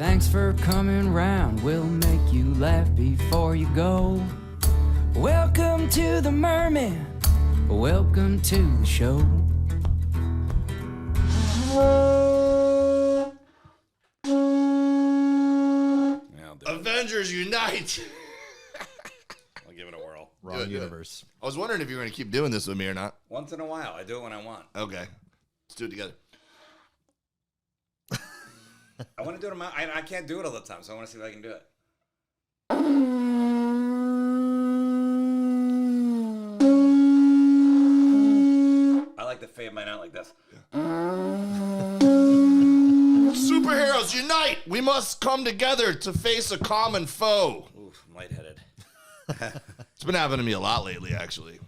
Thanks for coming round. We'll make you laugh before you go. Welcome to the Mermen. Welcome to the show. Avengers Unite! I'll give it a whirl. Wrong universe. I was wondering if you were going to keep doing this with me or not. Once in a while. I do it when I want. Okay. Let's do it together. I want to do it on my... I can't do it all the time, so I want to see if I can do it. I like to fade mine out like this. Superheroes unite! We must come together to face a common foe. Oof, I'm lightheaded. It's been happening to me a lot lately, actually.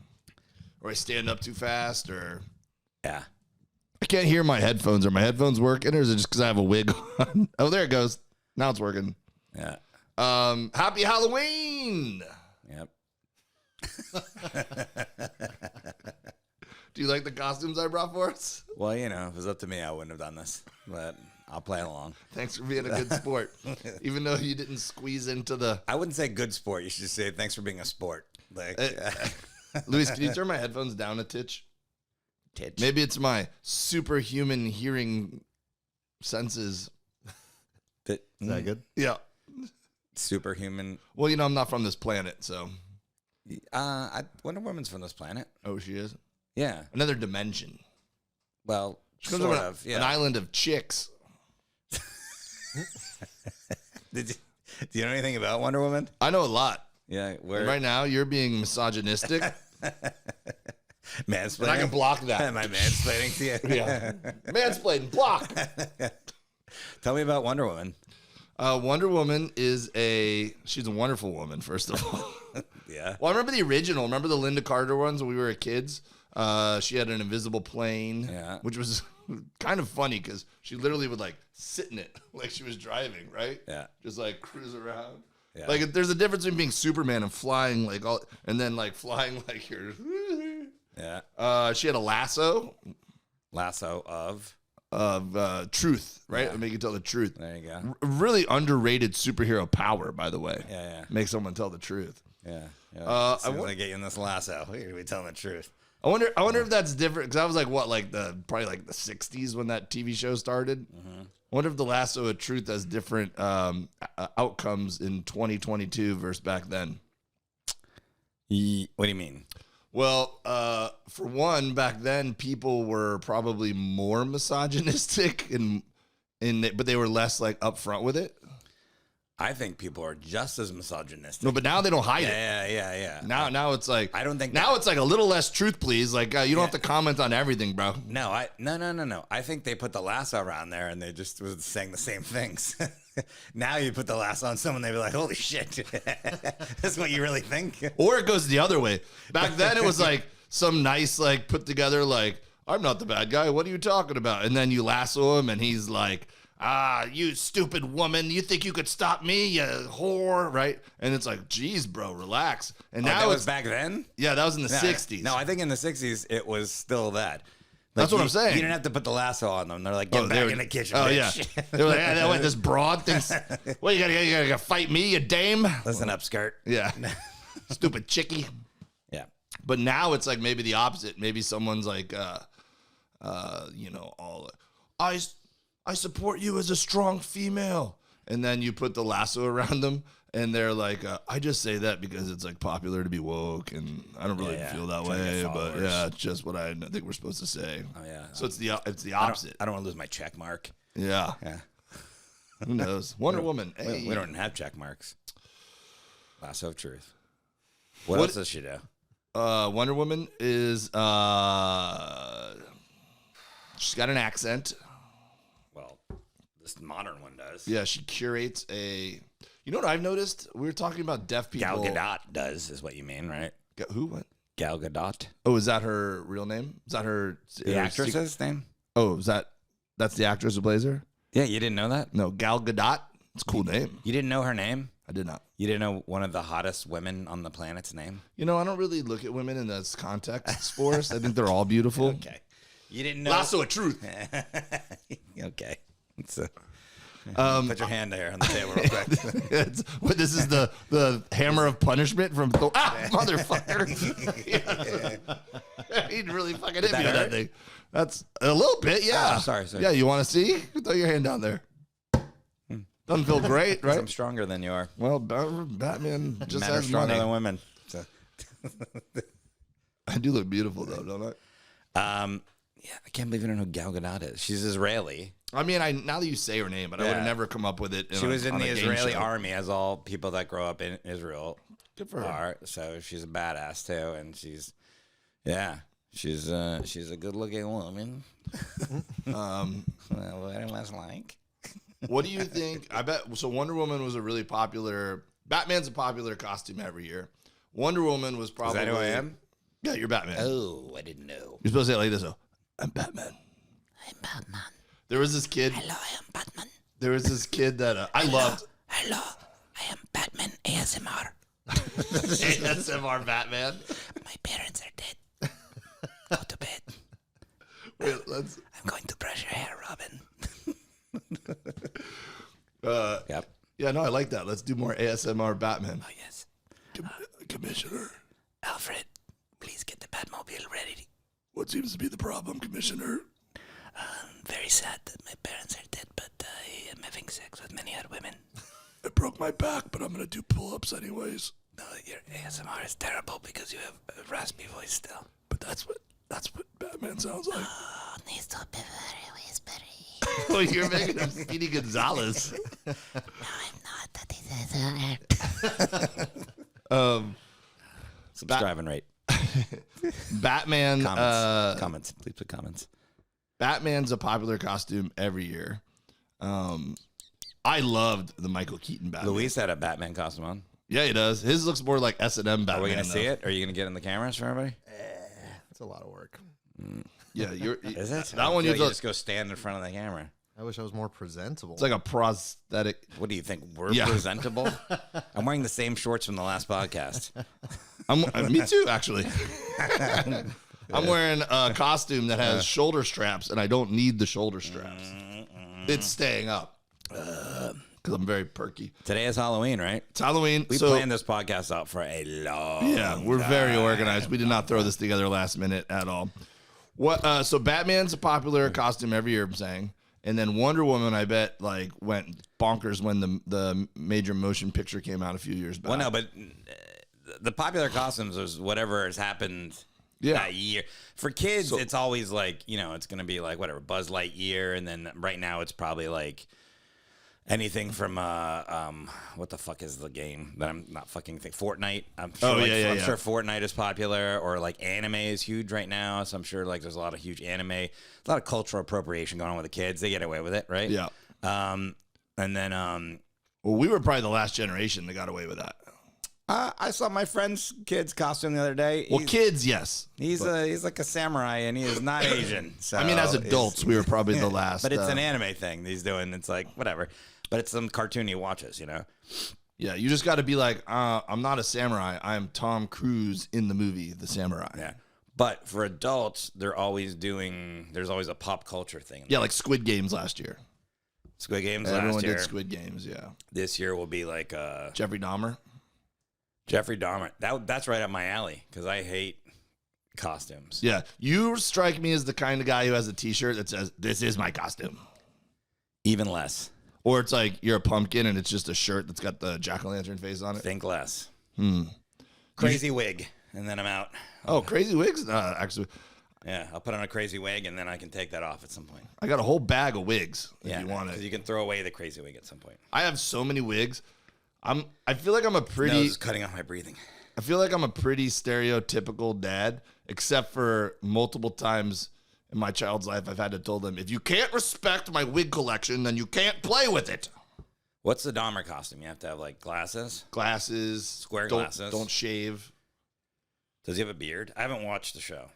Or I stand up too fast, or Yeah. I can't hear my headphones. Are my headphones working, or is it just because I have a wig on? Oh, there it goes. Now it's working. Yeah. Happy Halloween! Yep. Do you like the costumes I brought for us? Well, you know, if it was up to me, I wouldn't have done this. But I'll play along. Thanks for being a good sport. Even though you didn't squeeze into the... I wouldn't say good sport. You should say thanks for being a sport. Like, Luis, can you turn my headphones down a titch? titch. Maybe it's my superhuman hearing senses. Is that good? Yeah. Superhuman. Well, you know, I'm not from this planet, so... Wonder Woman's from this planet. Oh, she is? Yeah. Another dimension. Well, She comes sort from of. Yeah. an island of chicks. Do you know anything about Wonder Woman? I know a lot. Yeah. And right now, you're being misogynistic. Mansplaining. And I can block that. Am I mansplaining to you? Yeah. Mansplaining, block. Tell me about Wonder Woman. Wonder Woman is she's a wonderful woman, first of all. Yeah. Well, I remember the original. Remember the Linda Carter ones when we were kids? She had an invisible plane, Yeah. which was kind of funny because she literally would like sit in it like she was driving, right? Yeah. Just like cruise around. Yeah. Like there's a difference between being Superman and flying like all, and then like flying like you're. Yeah. She had a lasso Lasso of. truth, right? Yeah. Make you tell the truth. There you go. Really underrated superhero power, by the way. Yeah. Make someone tell the truth. Yeah. I As soon as I get you in this lasso, you're gonna be telling the truth. I wonder if that's different because I was like, what, like probably like the '60s when that TV show started. Mm-hmm. I wonder if the lasso of truth has different outcomes in 2022 versus back then. What do you mean? Well, for one, back then people were probably more misogynistic but they were less like upfront with it. I think people are just as misogynistic. No, but now they don't hide it. Yeah. Now it's like I don't think now it's like a little less truth, please. Like you don't have to comment on everything, bro. No. I think they put the lasso around there and they just was saying the same things. Now you put the lasso on someone, they'd be like, "Holy shit, that's what you really think." Or it goes the other way. Back then, it was like some nice, like put together, like I'm not the bad guy. What are you talking about? And then you lasso him, and he's like, you stupid woman. You think you could stop me, you whore, right? And it's like, geez, bro, relax. And now that it's was back then. Yeah, that was in the 60s. No, I think in the 60s it was still that. That's what I'm saying. You didn't have to put the lasso on them. They're like, get back in the kitchen. Oh, bitch. yeah. They were like, yeah, wait, this broad thinks, well, you gotta fight me, you dame? Listen up, skirt. Yeah. Stupid chickie. Yeah. But now it's like maybe the opposite. Maybe someone's like, I support you as a strong female. And then you put the lasso around them, and they're like, I just say that because it's like popular to be woke, and I don't really feel that Trying to way, get but followers. yeah, it's just what I think we're supposed to say. Oh yeah. So it's the opposite. I don't want to lose my check mark. Yeah. Yeah. Who knows? Wonder Woman. We Hey. don't have check marks. Lasso of truth. What else does she do? Wonder Woman is she's got an accent. Well, this modern one does. Yeah, she curates you know what I've noticed? We were talking about deaf people. Gal Gadot does, is what you mean, right? Who? What? Gal Gadot. Oh, is that her real name? Is that her The actress's name? Oh, that's the actress who plays her? Yeah, you didn't know that? No, Gal Gadot. It's a cool name. You didn't know her name? I did not. You didn't know one of the hottest women on the planet's name? You know, I don't really look at women in this context, Forrest. I think they're all beautiful. Okay. You didn't know. Lasso of truth. Okay. It's Put your hand there on the table real quick. This is the hammer of punishment from Thor. Motherfucker. He'd really fucking hit me with that thing. That's a little bit, yeah. Oh, sorry. Yeah, you want to see? Throw your hand down there. Doesn't feel great, right? I'm stronger than you are. Well, Batman just Men are has stronger money. than women. So. I do look beautiful, though, don't I? Yeah, I can't believe you don't know who Gal Gadot is. She's Israeli. I mean, now that you say her name, but I would have never come up with it. She was in the Israeli show. army, as all people that grow up in Israel Good for her. are. So she's a badass too, and she's a good-looking woman. What was like? What do you think? I bet so. Wonder Woman was a really popular. Batman's a popular costume every year. Wonder Woman was probably. Is that who I am? Yeah, you're Batman. Oh, I didn't know. You're supposed to say it like this, though. I'm Batman. I'm Batman. There was this kid. Hello, I am Batman. There was this kid that I loved. Hello, I am Batman ASMR. ASMR Batman. My parents are dead. Go to bed. Wait, I'm going to brush your hair, Robin. Yep. Yeah, no, I like that. Let's do more ASMR Batman. Oh, yes. Commissioner, Alfred, please get the Batmobile ready. what seems to be the problem, Commissioner? I'm very sad that my parents are dead, but I am having sex with many other women. I broke my back, but I'm gonna do pull-ups anyways. No, your ASMR is terrible because you have a raspy voice still. But that's what Batman sounds like. Oh, needs to be very whispery. Oh, you're making him Speedy Gonzalez. No, I'm not. That is Subscribing rate. Batman. Comments. Please put comments. Batman's a popular costume every year. I loved the Michael Keaton Batman. Luis had a Batman costume on. Yeah, he does. His looks more like S&M Batman. Are we gonna though. see it? Are you gonna get in the cameras for everybody? It's a lot of work. Yeah, you're. Is it? That one you you just go stand in front of the camera. I wish I was more presentable. It's like a prosthetic. What do you think? We're Yeah. presentable. I'm wearing the same shorts from the last podcast. Me too, actually. I'm wearing a costume that has shoulder straps, and I don't need the shoulder straps. It's staying up because I'm very perky. Today is Halloween, right? It's Halloween. We so, planned this podcast out for a long Yeah, we're very organized. We did not throw this together last minute at all. What? So Batman's a popular costume every year, I'm saying. And then Wonder Woman, I bet, like went bonkers when the major motion picture came out a few years back. Well, no, but the popular costumes is whatever has happened that year. For kids, it's always like, it's going to be like whatever, Buzz Lightyear. And then right now it's probably like anything from, what the fuck is the game that I'm not fucking thinking? Fortnite. I'm sure, I'm sure Fortnite is popular, or like anime is huge right now. So I'm sure like there's a lot of huge anime, a lot of cultural appropriation going on with the kids. They get away with it, right? Yeah. And then, Well, we were probably the last generation that got away with that. I saw my friend's kid's costume the other day. Well, kids, yes. He's like a samurai, and he is not Asian. So I mean, as adults, we were probably the last. But it's an anime thing he's doing. It's like whatever. But it's some cartoon he watches, Yeah, you just got to be like, I'm not a samurai. I'm Tom Cruise in the movie The Samurai. Yeah. But for adults, there's always a pop culture thing. Yeah, like Squid Games last year. Squid Games Everyone last year. did Squid Games, yeah. This year will be like Jeffrey Dahmer. Jeffrey Dahmer. That's right up my alley because I hate costumes. Yeah, you strike me as the kind of guy who has a T-shirt that says, "This is my costume." Even less. Or it's like you're a pumpkin and it's just a shirt that's got the jack-o'-lantern face on it. Think less. Crazy wig, and then I'm out. Oh, crazy wigs? Actually, Yeah, I'll put on a crazy wig, and then I can take that off at some point. I got a whole bag of wigs if Yeah, you want because it. you can throw away the crazy wig at some point. I have so many wigs. I feel like I'm a pretty... Nose is cutting off my breathing. I feel like I'm a pretty stereotypical dad, except for multiple times in my child's life I've had to tell them, if you can't respect my wig collection, then you can't play with it. What's the Dahmer costume? You have to have like glasses? Glasses. Square glasses. Don't shave. Does he have a beard? I haven't watched the show.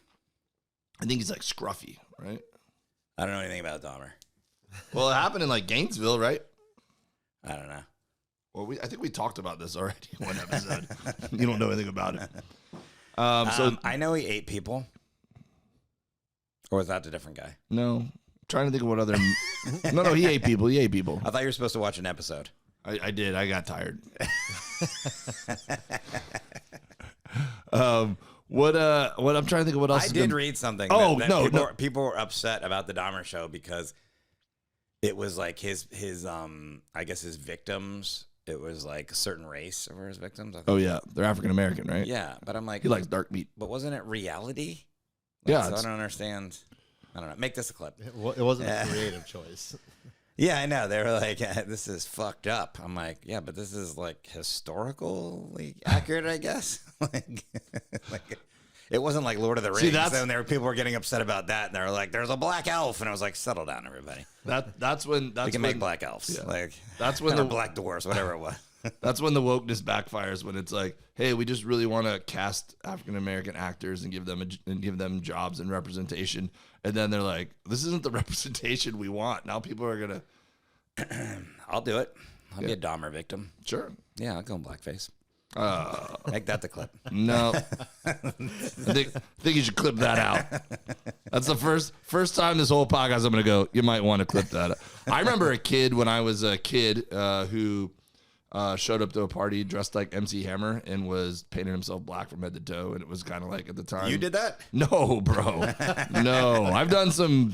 I think he's like scruffy, right? I don't know anything about Dahmer. Well, it happened in like Gainesville, right? I don't know. Well, I think we talked about this already in one episode. You don't know anything about it. I know he ate people. Or was that a different guy? No, trying to think of what other. No, he ate people. He ate people. I thought you were supposed to watch an episode. I did. I got tired. What I'm trying to think of what else. I did read something. Oh, that people were upset about the Dahmer show because it was like his I guess his victims. It was like a certain race of his victims. I think. Oh yeah, they're African American, right? Yeah, but I'm like, he likes dark meat. But wasn't it reality? Yeah, so I don't understand. I don't know. Make this a clip. It wasn't a creative choice. Yeah, I know. They were like, this is fucked up. I'm like, yeah, but this is like historically accurate, I guess. like it wasn't like Lord of the Rings. See, people were getting upset about that, and they were like, "There's a black elf," and I was like, "Settle down, everybody. That's when we can make black elves, yeah. That's when the black dwarfs, whatever it was." That's when the wokeness backfires. When it's like, hey, we just really want to cast African American actors and give them jobs and representation, and then they're like, this isn't the representation we want. Now people are gonna. I'll do it. I'll be a Dahmer victim. Sure. Yeah, I'll go in blackface. Make that the clip. No, I think you should clip that out. That's the first time this whole podcast I'm gonna go. You might want to clip that out. I remember a kid when I was a kid who showed up to a party dressed like MC Hammer and was painting himself black from head to toe, and it was kind of like at the time. You did that? No, bro. No, I've done some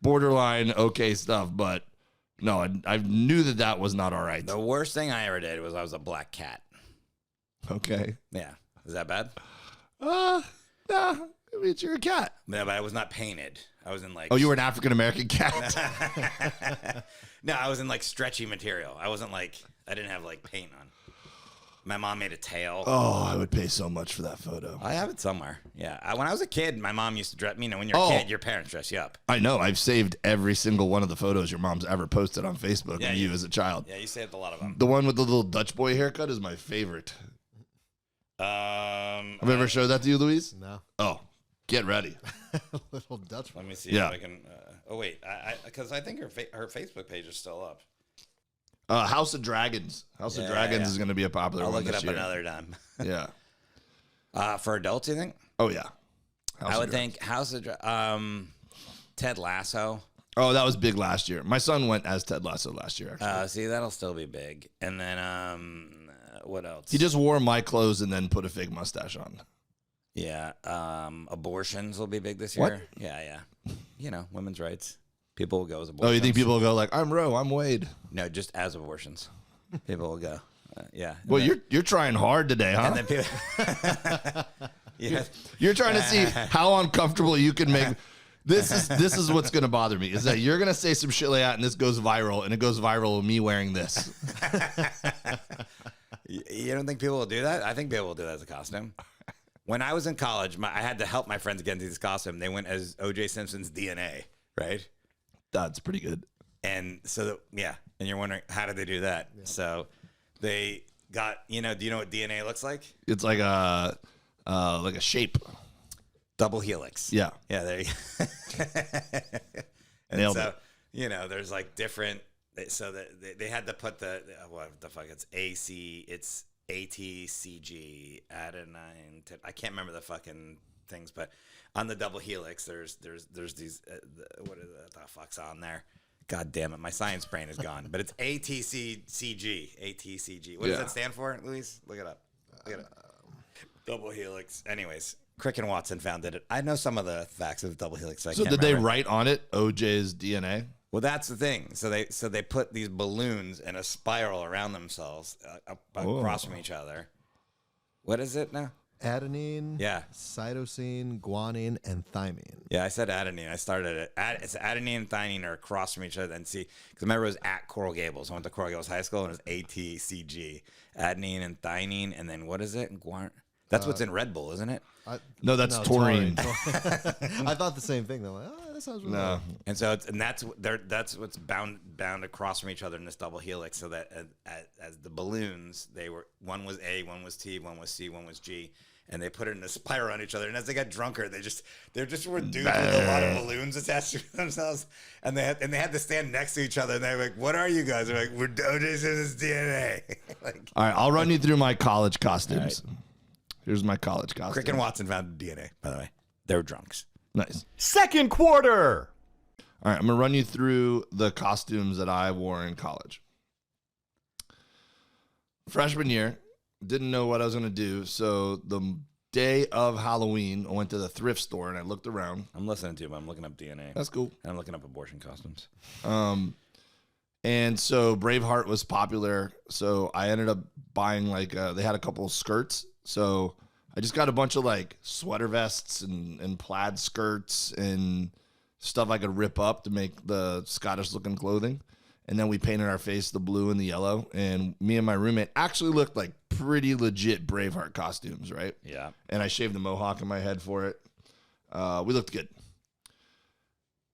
borderline okay stuff, but no, I knew that was not all right. The worst thing I ever did was I was a black cat. Okay. Yeah. Is that bad? Nah. You're a cat. No, but I was not painted. I was in like. Oh, you were an African American cat. No, I was in like stretchy material. I wasn't like. I didn't have like paint on. My mom made a tail. Oh, I would pay so much for that photo. I have it somewhere. Yeah. When I was a kid, my mom used to dress. You know, when you're a kid, your parents dress you up. I know. I've saved every single one of the photos your mom's ever posted on Facebook of you as a child. Yeah, you saved a lot of them. The one with the little Dutch boy haircut is my favorite. Have I ever showed that to you, Louise? No. Oh, get ready. Little Dutch. Let me see if I can. Oh wait, because I think her Facebook page is still up. House of Dragons. House of Dragons is going to be a popular one this year. I'll look it up another time. Yeah. For adults, you think? Oh yeah. I would think House of Ted Lasso. Oh, that was big last year. My son went as Ted Lasso last year, actually. See, that'll still be big. And then what else? He just wore my clothes and then put a fake mustache on. Yeah. Abortions will be big this year. What? Yeah. You know, women's rights. People will go as abortions. Oh, you think people will go like, I'm Roe, I'm Wade? No, just as abortions. People will go. Yeah. Well, you're trying hard today, huh? And then people, yeah. You're trying to see how uncomfortable you can make. This is what's going to bother me, is that you're going to say some shit like that and this goes viral, and it goes viral with me wearing this. You don't think people will do that? I think people will do that as a costume. When I was in college, I had to help my friends get into this costume. They went as O.J. Simpson's DNA, right? That's pretty good. And so, and you're wondering, how did they do that? Yeah. So they got, do you know what DNA looks like? It's like a shape. Double helix. Yeah. Yeah, there you go. And Nailed so, it. There's like different, so that they had to put what the fuck, it's it's ATCG, adenine, I can't remember the fucking things, but on the double helix, there's these, what the fuck's on there? God damn it, my science brain is gone. But it's ATCG. What does that stand for, Luis? Look it up. Double helix. Anyways, Crick and Watson founded it. I know some of the facts of double helix. So did they write on it OJ's DNA? Well, that's the thing. So they put these balloons in a spiral around themselves, across from each other. What is it now? Adenine, cytosine, guanine, and thymine. Yeah, I said adenine. I started it. It's adenine and thymine are across from each other. And see, because remember it was at Coral Gables. I went to Coral Gables High School, and it was ATCG, adenine and thymine, and then what is it? That's what's in Red Bull, isn't it? No, that's taurine. I thought the same thing. They're like, that sounds really good. And so that's what's bound across from each other in this double helix. So that as the balloons, one was A, one was T, one was C, one was G, and they put it in a spiral on each other. And as they got drunker, they just were dudes with a lot of balloons attached to themselves, and they had to stand next to each other. And they were like, "What are you guys?" They're like, "We're OJ Simpson's DNA." All right, I'll run you through my college costumes. Right. Here's my college costume. Crick and Watson founded DNA, by the way. They were drunks. Nice. Second quarter. All right, I'm gonna run you through the costumes that I wore in college. Freshman year, didn't know what I was gonna do, so the day of Halloween, I went to the thrift store and I looked around. I'm listening to you, but I'm looking up DNA. That's cool. And I'm looking up abortion costumes. And so Braveheart was popular, so I ended up buying like they had a couple of skirts, so I just got a bunch of like sweater vests and plaid skirts and stuff I could rip up to make the Scottish looking clothing. And then we painted our face the blue and the yellow. And me and my roommate actually looked like pretty legit Braveheart costumes, right? Yeah. And I shaved a mohawk in my head for it. We looked good.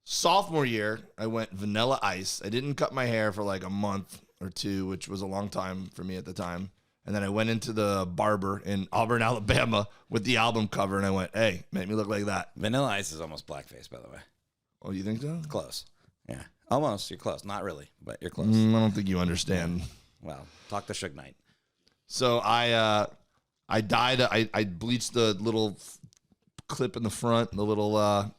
Sophomore year, I went Vanilla Ice. I didn't cut my hair for like a month or two, which was a long time for me at the time. And then I went into the barber in Auburn, Alabama with the album cover. And I went, hey, make me look like that. Vanilla Ice is almost blackface, by the way. Oh, you think so? Close. Yeah. Almost. You're close. Not really, but you're close. I don't think you understand. Well, talk to Suge Knight. So I dyed. I bleached the little clip in the front, the little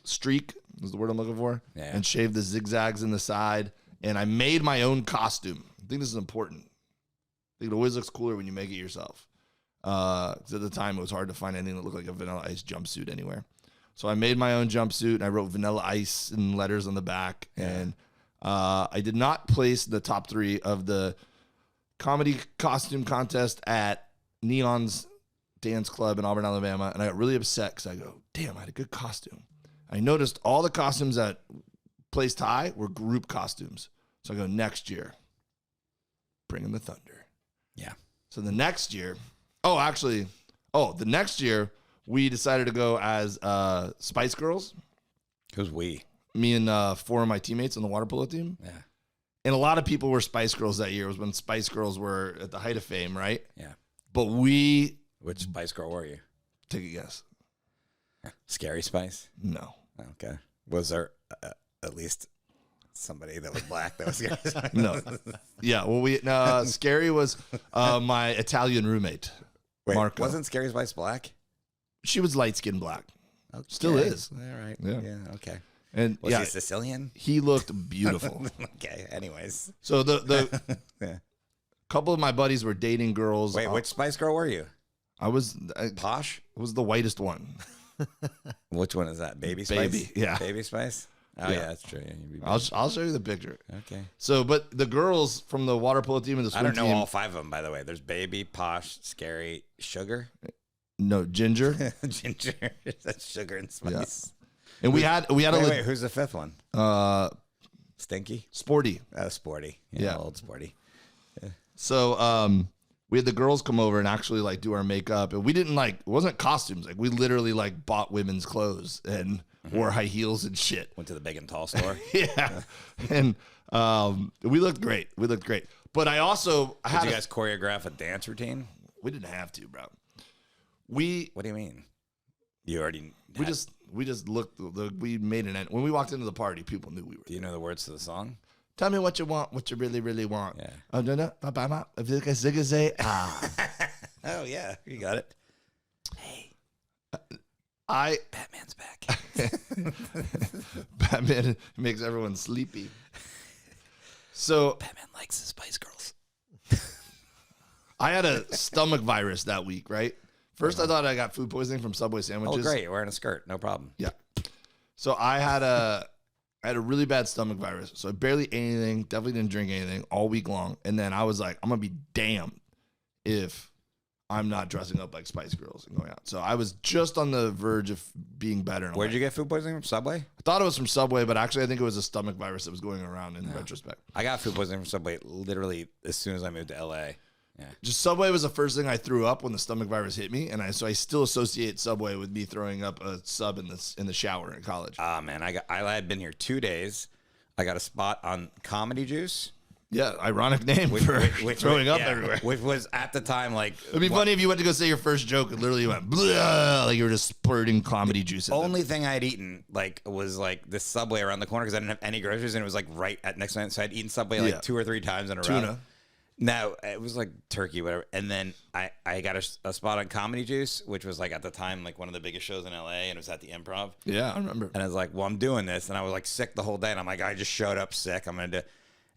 streak is the word I'm looking for, and shaved the zigzags in the side. And I made my own costume. I think this is important. I think it always looks cooler when you make it yourself. 'Cause at the time, it was hard to find anything that looked like a Vanilla Ice jumpsuit anywhere. So I made my own jumpsuit, and I wrote Vanilla Ice in letters on the back. And I did not place the top 3 of the comedy costume contest at Neon's Dance Club in Auburn, Alabama. And I got really upset because I go, damn, I had a good costume. I noticed all the costumes that placed high were group costumes. So I go, next year, bring in the thunder. Yeah. So the next year, the next year, we decided to go as Spice Girls. Who's we? Me and 4 of my teammates on the water polo team. Yeah. And a lot of people were Spice Girls that year. It was when Spice Girls were at the height of fame, right? Yeah. But we... Which Spice Girl were you? Take a guess. Scary Spice? No. Okay. Was there at least somebody that was black that was Scary Spice? No. Yeah, well, Scary was my Italian roommate. Wait, Marco. wasn't Scary Spice black? She was light-skinned black. Okay. Still is. All right. Yeah. Okay. And Was he Sicilian? he looked beautiful. Okay. Anyways. So the Yeah. couple of my buddies were dating girls. Wait, which Spice Girl were you? I was Posh? was the whitest one. Which one is that? Baby Spice? Baby, yeah. Baby Spice? Oh, Yeah. yeah, that's true. Yeah, you'd be I'll show you the picture. okay. So, but the girls from the water polo team and the swim I don't know team, all 5 of them, by the way. There's Baby, Posh, Scary, Sugar, no Ginger, Ginger. That's Sugar and Spice. and we had Wait, who's the 5th one? Stinky? Sporty. Sporty. Yeah. Old Sporty. So we had the girls come over and actually like do our makeup, and we didn't it wasn't costumes. Like we literally like bought women's clothes and wore high heels and shit. Went to the big and tall store. Yeah, and we looked great. But I also Did you guys choreograph a dance routine? we didn't have to, bro. What do you mean? You already We just looked. We made an end. When we walked into the party, people knew we were. Do you know the words to the song? Tell me what you want, what you really, really want. Yeah. Oh no. Oh yeah, you got it. Batman's back. Batman makes everyone sleepy. So Batman likes the Spice Girls. I had a stomach virus that week, right? First, I thought I got food poisoning from Subway sandwiches. Oh great, you're wearing a skirt, no problem. Yeah. So I had a really bad stomach virus. So I barely ate anything, definitely didn't drink anything all week long. And then I was like, I'm going to be damned if I'm not dressing up like Spice Girls and going out. So I was just on the verge of being better. Where'd you get food poisoning from? Subway? I thought it was from Subway, but actually I think it was a stomach virus that was going around in retrospect. I got food poisoning from Subway literally as soon as I moved to LA. Yeah. Just Subway was the first thing I threw up when the stomach virus hit me, and so I still associate Subway with me throwing up a sub in the shower in college. Ah man, I had been here 2 days. I got a spot on Comedy Juice. Yeah, ironic name for throwing up everywhere. Which was at the time like It'd be funny if you went to go say your first joke and literally you went blah, like you were just splurting comedy juice. Only thing I had eaten was this Subway around the corner because I didn't have any groceries and it was like right at next night. So I'd eaten Subway 2 or 3 times in a row. Tuna. No, it was like turkey, whatever. And then I got a spot on Comedy Juice, which was like at the time like one of the biggest shows in LA, and it was at the Improv. Yeah, I remember. And I was like, well, I'm doing this, and I was like sick the whole day, and I'm like, I just showed up sick. I'm gonna do.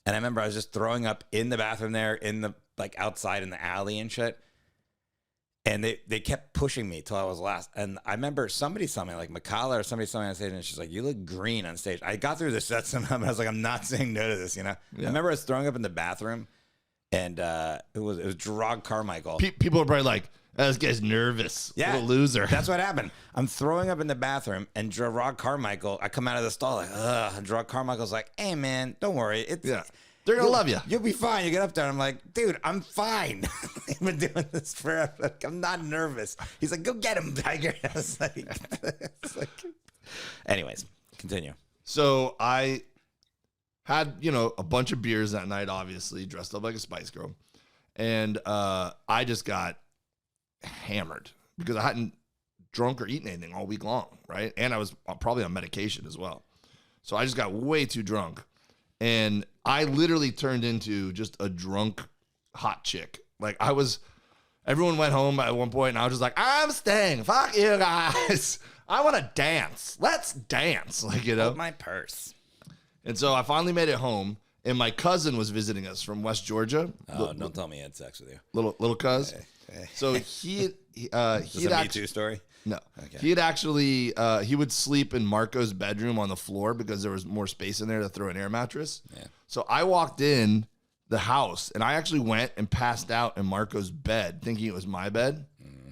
And I remember I was just throwing up in the bathroom there, in the like outside in the alley and shit. And they kept pushing me till I was last. And I remember somebody saw me, like Makala or somebody saw me on stage, and she's like, you look green on stage. I got through the set somehow, and I was like, I'm not saying no to this, you know? Yeah. I remember I was throwing up in the bathroom, and it was Gerard Carmichael. People are probably like, oh, this guy's nervous. Yeah. What a loser. That's what happened. I'm throwing up in the bathroom, and Gerard Carmichael, I come out of the stall like, ugh. And Gerard Carmichael's like, hey, man, don't worry. They're going to love you. You'll be fine. You get up there. And I'm like, dude, I'm fine. I've been doing this forever. Like, I'm not nervous. He's like, go get him, Tiger. I was like, anyways, continue. So I had, a bunch of beers that night, obviously, dressed up like a Spice Girl. And I just got hammered because I hadn't drunk or eaten anything all week long, right? And I was probably on medication as well. So I just got way too drunk. And I literally turned into just a drunk hot chick. Like everyone went home at one point and I was just like, I'm staying. Fuck you guys. I want to dance. Let's dance. Hold my purse. And so I finally made it home and my cousin was visiting us from West Georgia. Oh, don't tell me he had sex with you. Little cuz. Hey. So he had a Me Too story? No. Okay. He had actually, he would sleep in Marco's bedroom on the floor because there was more space in there to throw an air mattress. Yeah. So I walked in the house and I actually went and passed out in Marco's bed thinking it was my bed.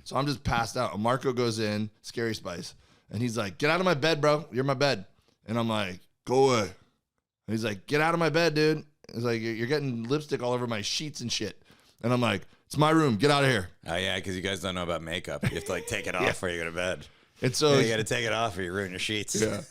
So I'm just passed out. And Marco goes in, Scary Spice, and he's like, get out of my bed, bro. You're my bed. And I'm like, go away. And he's like, get out of my bed, dude. He's like, you're getting lipstick all over my sheets and shit. And I'm like, it's my room. Get out of here. Oh, yeah, because you guys don't know about makeup. You have to, take it off before you go to bed. And so you got to take it off or you ruin your sheets. Yeah.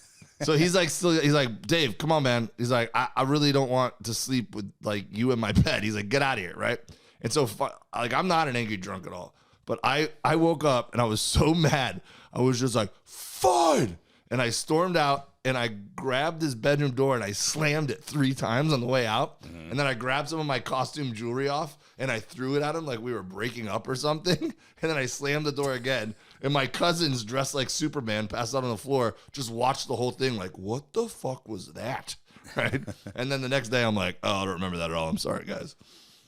So he's like, Dave, come on, man. He's like, I really don't want to sleep with, you in my bed. He's like, get out of here, right? And so, I'm not an angry drunk at all. But I woke up, and I was so mad. I was just like, fine. And I stormed out, and I grabbed his bedroom door, and I slammed it 3 times on the way out. Mm-hmm. And then I grabbed some of my costume jewelry off, and I threw it at him like we were breaking up or something. And then I slammed the door again. And my cousins, dressed like Superman, passed out on the floor, just watched the whole thing like, what the fuck was that? Right? And then the next day, I'm like, oh, I don't remember that at all. I'm sorry, guys.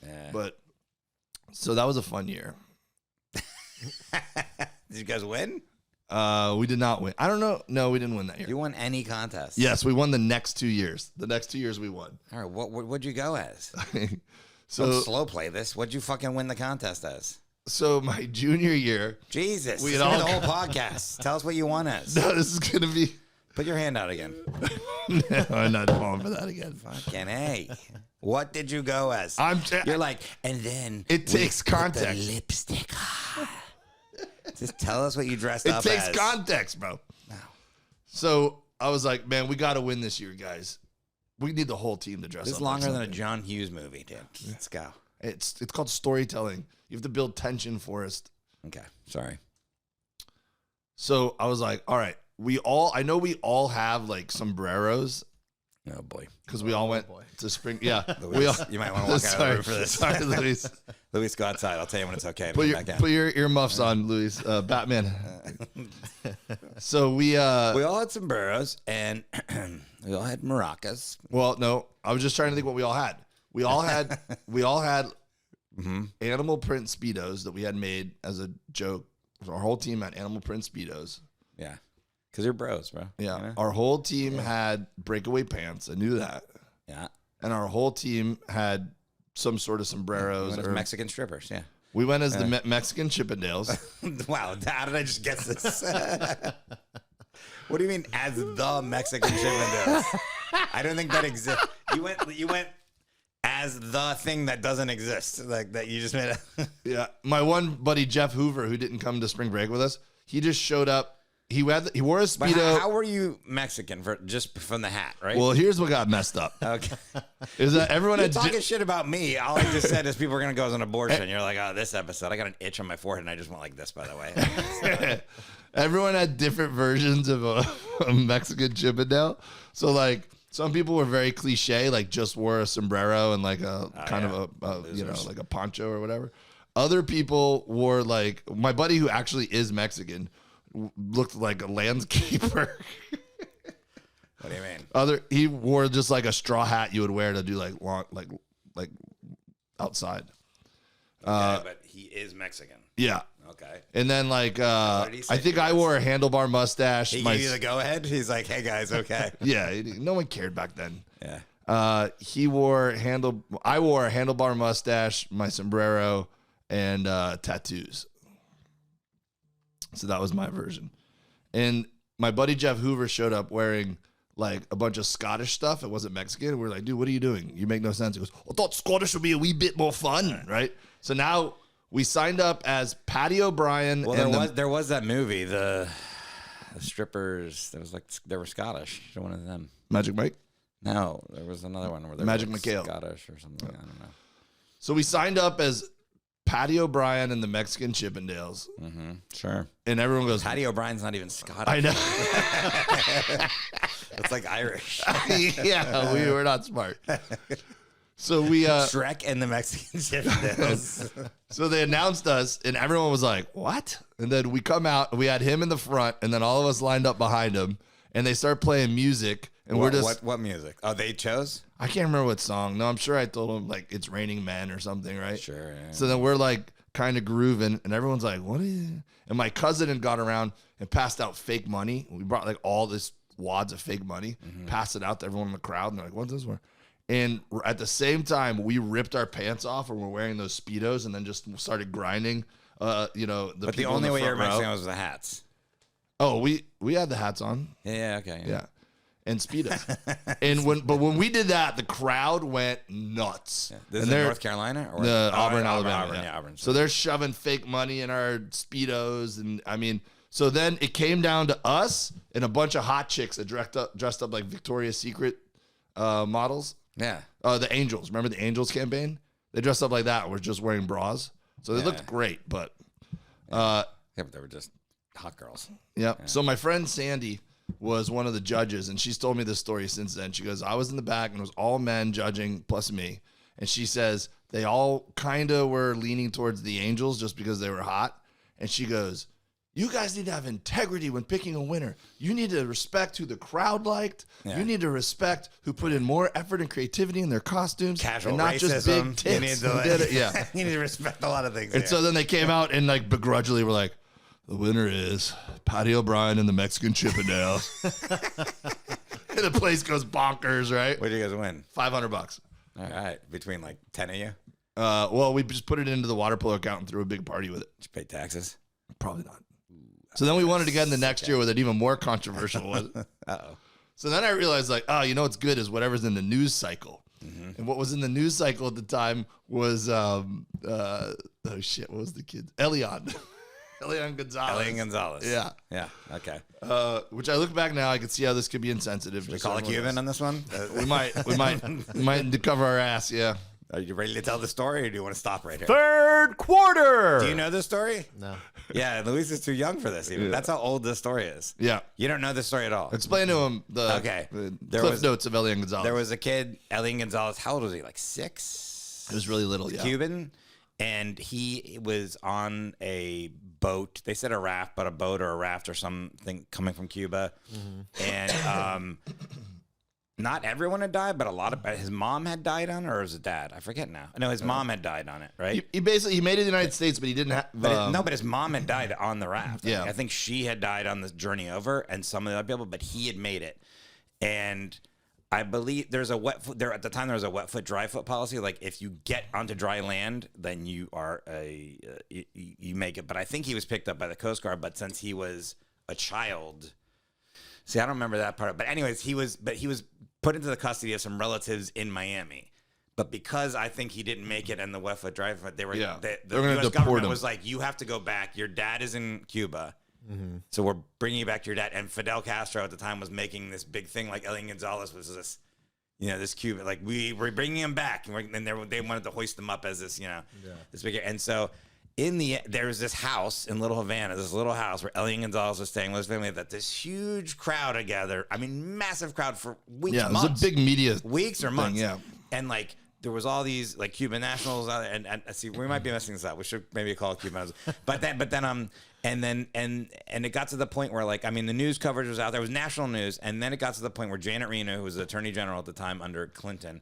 Yeah. But so that was a fun year. Did you guys win? We did not win. I don't know. No, we didn't win that year. You won any contest? Yes, we won the next 2 years. The next 2 years we won. All right, what'd you go as? So don't slow play this. What'd you fucking win the contest as? So my junior year, Jesus, we had all the whole podcast. Tell us what you won as. No, this is gonna be. Put your hand out again. No, I'm not falling for that again. Fucking A. What did you go as? You're like, and then it takes context. The lipstick. Just tell us what you dressed up as. It takes context, bro. No. So I was like, man, we got to win this year, guys. We need the whole team to dress up. This is longer than a John Hughes movie, dude. Let's go. It's called storytelling. You have to build tension, Forrest. Okay, sorry. So I was like, all right, I know we all have sombreros. Oh boy, because we all went to spring. Yeah, Luis, you might want to walk out of the room for this. Sorry, Luis. Luis, go outside. I'll tell you when it's okay. Put your earmuffs on, Luis. Batman. So we all had sombreros and we all had maracas. Well, no, I was just trying to think what we all had. We all had animal print Speedos that we had made as a joke. Our whole team had animal print Speedos. Yeah. Because you're bros, bro. Yeah. You know? Our whole team had breakaway pants. I knew that. Yeah. And our whole team had some sort of sombreros. Or Mexican strippers, yeah. We went as the Mexican Chippendales. Wow. How did I just guess this? What do you mean as the Mexican Chippendales? I don't think that exists. You went as the thing that doesn't exist. Like that you just made Yeah. My one buddy, Jeff Hoover, who didn't come to spring break with us, he just showed up. He wore a Speedo. How were you Mexican just from the hat, right? Well, here's what got messed up. Okay. Is that everyone You're talking shit about me. All I just said is people are going to go as an abortion. You're like, oh, this episode, I got an itch on my forehead and I just went like this, by the way. Everyone had different versions of a Mexican Chippendale. So Some people were very cliche, like just wore a sombrero and like a like a poncho or whatever. Other people wore like my buddy who actually is Mexican looked like a landscaper. What do you mean? He wore just like a straw hat you would wear to do like long like outside. But he is Mexican. Yeah. Okay. And then like What did he say I think to I us? wore a handlebar mustache. He gave you the go ahead. He's like, "Hey guys, okay." Yeah, no one cared back then. Yeah. I wore a handlebar mustache, my sombrero, and tattoos. So that was my version. And my buddy Jeff Hoover showed up wearing like a bunch of Scottish stuff. It wasn't Mexican. And we're like, dude, what are you doing? You make no sense. He goes, I thought Scottish would be a wee bit more fun, right? So now we signed up as Patty O'Brien. Well, there was that movie, the strippers. That was like they were Scottish. One of them. Magic Mike? No, there was another one where they Magic were McHale. Scottish or something. I don't know. So we signed up as Patty O'Brien and the Mexican Chippendales. Mm-hmm. Sure. And everyone goes, Patty O'Brien's not even Scottish. I know. It's like Irish. Yeah, we were not smart. So we Shrek and the Mexican Chippendales. so they announced us and everyone was like, what? And then we come out and we had him in the front and then all of us lined up behind him and they start playing music and we're just what music? Oh, they chose? I can't remember what song. No, I'm sure I told him like It's Raining Men or something, right? Sure. Yeah. So then we're like kind of grooving and everyone's like, what is it? And my cousin had got around and passed out fake money. We brought like all this wads of fake money, passed it out to everyone in the crowd and they're like, what's this for? And at the same time, we ripped our pants off and we're wearing those Speedos and then just started grinding, But the only way you're Mexican was the hats. Oh, we had the hats on. Yeah, okay. Yeah. And Speedos. And when we did that, the crowd went nuts. Yeah. This and is in North Carolina? Or Auburn, Alabama. Auburn, yeah. Auburn. So they're shoving fake money in our Speedos. And I mean, so then it came down to us and a bunch of hot chicks that dressed up like Victoria's Secret models. Yeah. The Angels. Remember the Angels campaign? They dressed up like that. We're just wearing bras. So they looked great, but but they were just hot girls. yeah. So my friend Sandy was one of the judges, and she's told me this story since then. She goes, I was in the back, and it was all men judging plus me. And she says they all kind of were leaning towards the Angels just because they were hot. And she goes, you guys need to have integrity when picking a winner. You need to respect who the crowd liked. Yeah. You need to respect who put in more effort and creativity in their costumes. Casual and not racism. just big tits. You need to, who did it. Yeah. you need to respect a lot of things. And so then they came out and like begrudgingly were like, the winner is Patty O'Brien and the Mexican Chippendales. And the place goes bonkers, right? What did you guys win? $500. All right. Between like 10 of you? Well, we just put it into the water polo account and threw a big party with it. Did you pay taxes? Probably not. So then we wanted to get in the next year with an even more controversial one. Uh-oh. So then I realized, like, oh, you know what's good is whatever's in the news cycle. Mm-hmm. And what was in the news cycle at the time was, oh shit, what was the kid? Elian. Elian Gonzalez. Elian Gonzalez. Yeah. Yeah. Okay. Which I look back now, I can see how this could be insensitive. We call a Cuban on this one? We might cover our ass, yeah. Are you ready to tell the story or do you want to stop right here? Third quarter. Do you know this story? No. Yeah, Luis is too young for this even. That's how old this story is. Yeah. You don't know this story at all. Explain to him the cliff notes of Elian Gonzalez. There was a kid, Elian Gonzalez. How old was he? Like 6? It was really little, yeah. Cuban. And he was on a boat. They said a raft, but a boat or a raft or something coming from Cuba. Mm-hmm. And not everyone had died, but a lot of his mom had died on it, or was it dad? I forget now. No, his mom had died on it, right? He basically made it to the United States, but he didn't have. But his mom had died on the raft. Yeah, I think she had died on the journey over, and some of the other people, but he had made it. And I believe there's a wet foot there at the time. There was a wet foot, dry foot policy. Like if you get onto dry land, then you are you make it. But I think he was picked up by the Coast Guard. But since he was a child, see, I don't remember that part. But anyways, he was put into the custody of some relatives in Miami. But because I think he didn't make it and the wet foot, dry foot, the U.S. government was like, you have to go back. Your dad is in Cuba. Mm-hmm. So we're bringing you back to your dad. And Fidel Castro at the time was making this big thing, like Elian Gonzalez was this, this Cuban, like we're bringing him back, and they wanted to hoist him up as this, this big. And so there was this house in Little Havana, this little house where Elian Gonzalez was staying with his family. That this huge crowd together. I mean, massive crowd for weeks. Yeah, it months. was a big media weeks or months. thing, yeah. And like there was all these like Cuban nationals out there, and see, we might be messing this up. We should maybe call it Cuban nationals. But then it got to the point where like, I mean, the news coverage was out there. It was national news. And then it got to the point where Janet Reno, who was the attorney general at the time under Clinton,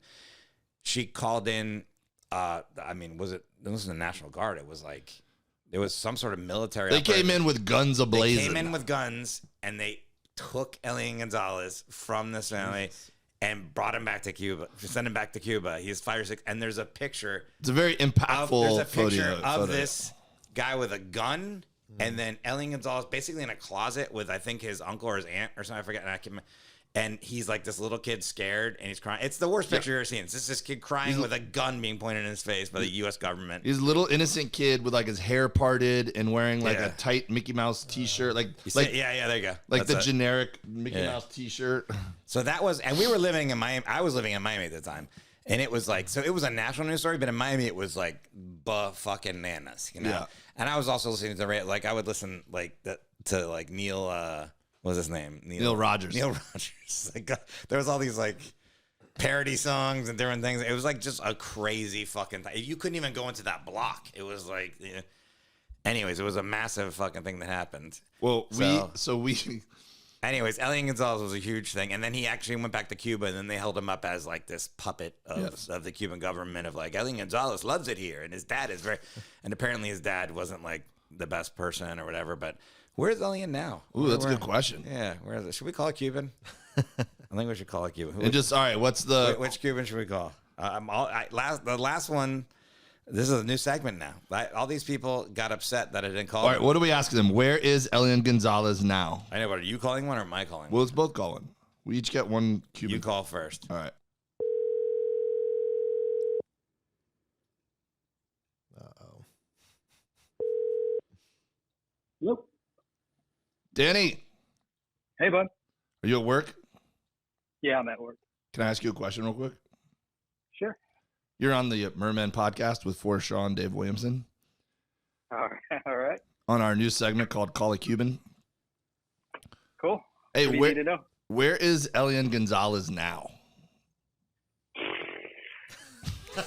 she called in, I mean, it wasn't the National Guard. It was like, there was some sort of military. They came in with guns ablazing. They came in with guns and they took Elian Gonzalez from this family and brought him back to Cuba, sent him back to Cuba. He's 5 or 6. And there's a picture. It's a very impactful photo photo. This guy with a gun. And then Elian Gonzalez basically in a closet with, I think, his uncle or his aunt or something. I forget. And he's like this little kid scared and he's crying. It's the worst picture you've ever seen. It's just this kid crying with a gun being pointed in his face by the U.S. government. He's a little innocent kid with like his hair parted and wearing like a tight Mickey Mouse T-shirt. Like yeah, there you go. Like that's the generic Mickey Mouse T-shirt. So that was, and we were living in Miami. I was living in Miami at the time. And it was like, so it was a national news story, but in Miami it was like fucking nanas, you know? Yeah. And I was also listening to the radio, like I would listen like to like Neil, what's his name? Neil Rogers. Neil Rogers. Like, there was all these like parody songs and different things. It was like just a crazy fucking thing. You couldn't even go into that block. It was like, anyways, it was a massive fucking thing that happened. Well, anyways, Elian Gonzalez was a huge thing. And then he actually went back to Cuba and then they held him up as like this puppet of the Cuban government of like, Elian Gonzalez loves it here. And his dad is and apparently his dad wasn't like the best person or whatever, but where's Elian now? Ooh, that's a good question. Yeah, where is it? Should we call it Cuban? I think we should call it Cuban. All right, which Cuban should we call? The last one, this is a new segment now. All these people got upset that I didn't call All right, them. what do we ask them? Where is Elian Gonzalez now? I know, but are you calling one or am I calling one? Well, let's both call one. We each get one Cuban. You call first. All right. Uh-oh. Nope. Danny. Hey, bud. Are you at work? Yeah, I'm at work. Can I ask you a question real quick? Sure. You're on the Mermen podcast with Forrest, Shaw, and Dave Williamson. All right. On our new segment called Call a Cuban. Cool. Hey, what do you need to know? Where is Elian Gonzalez now?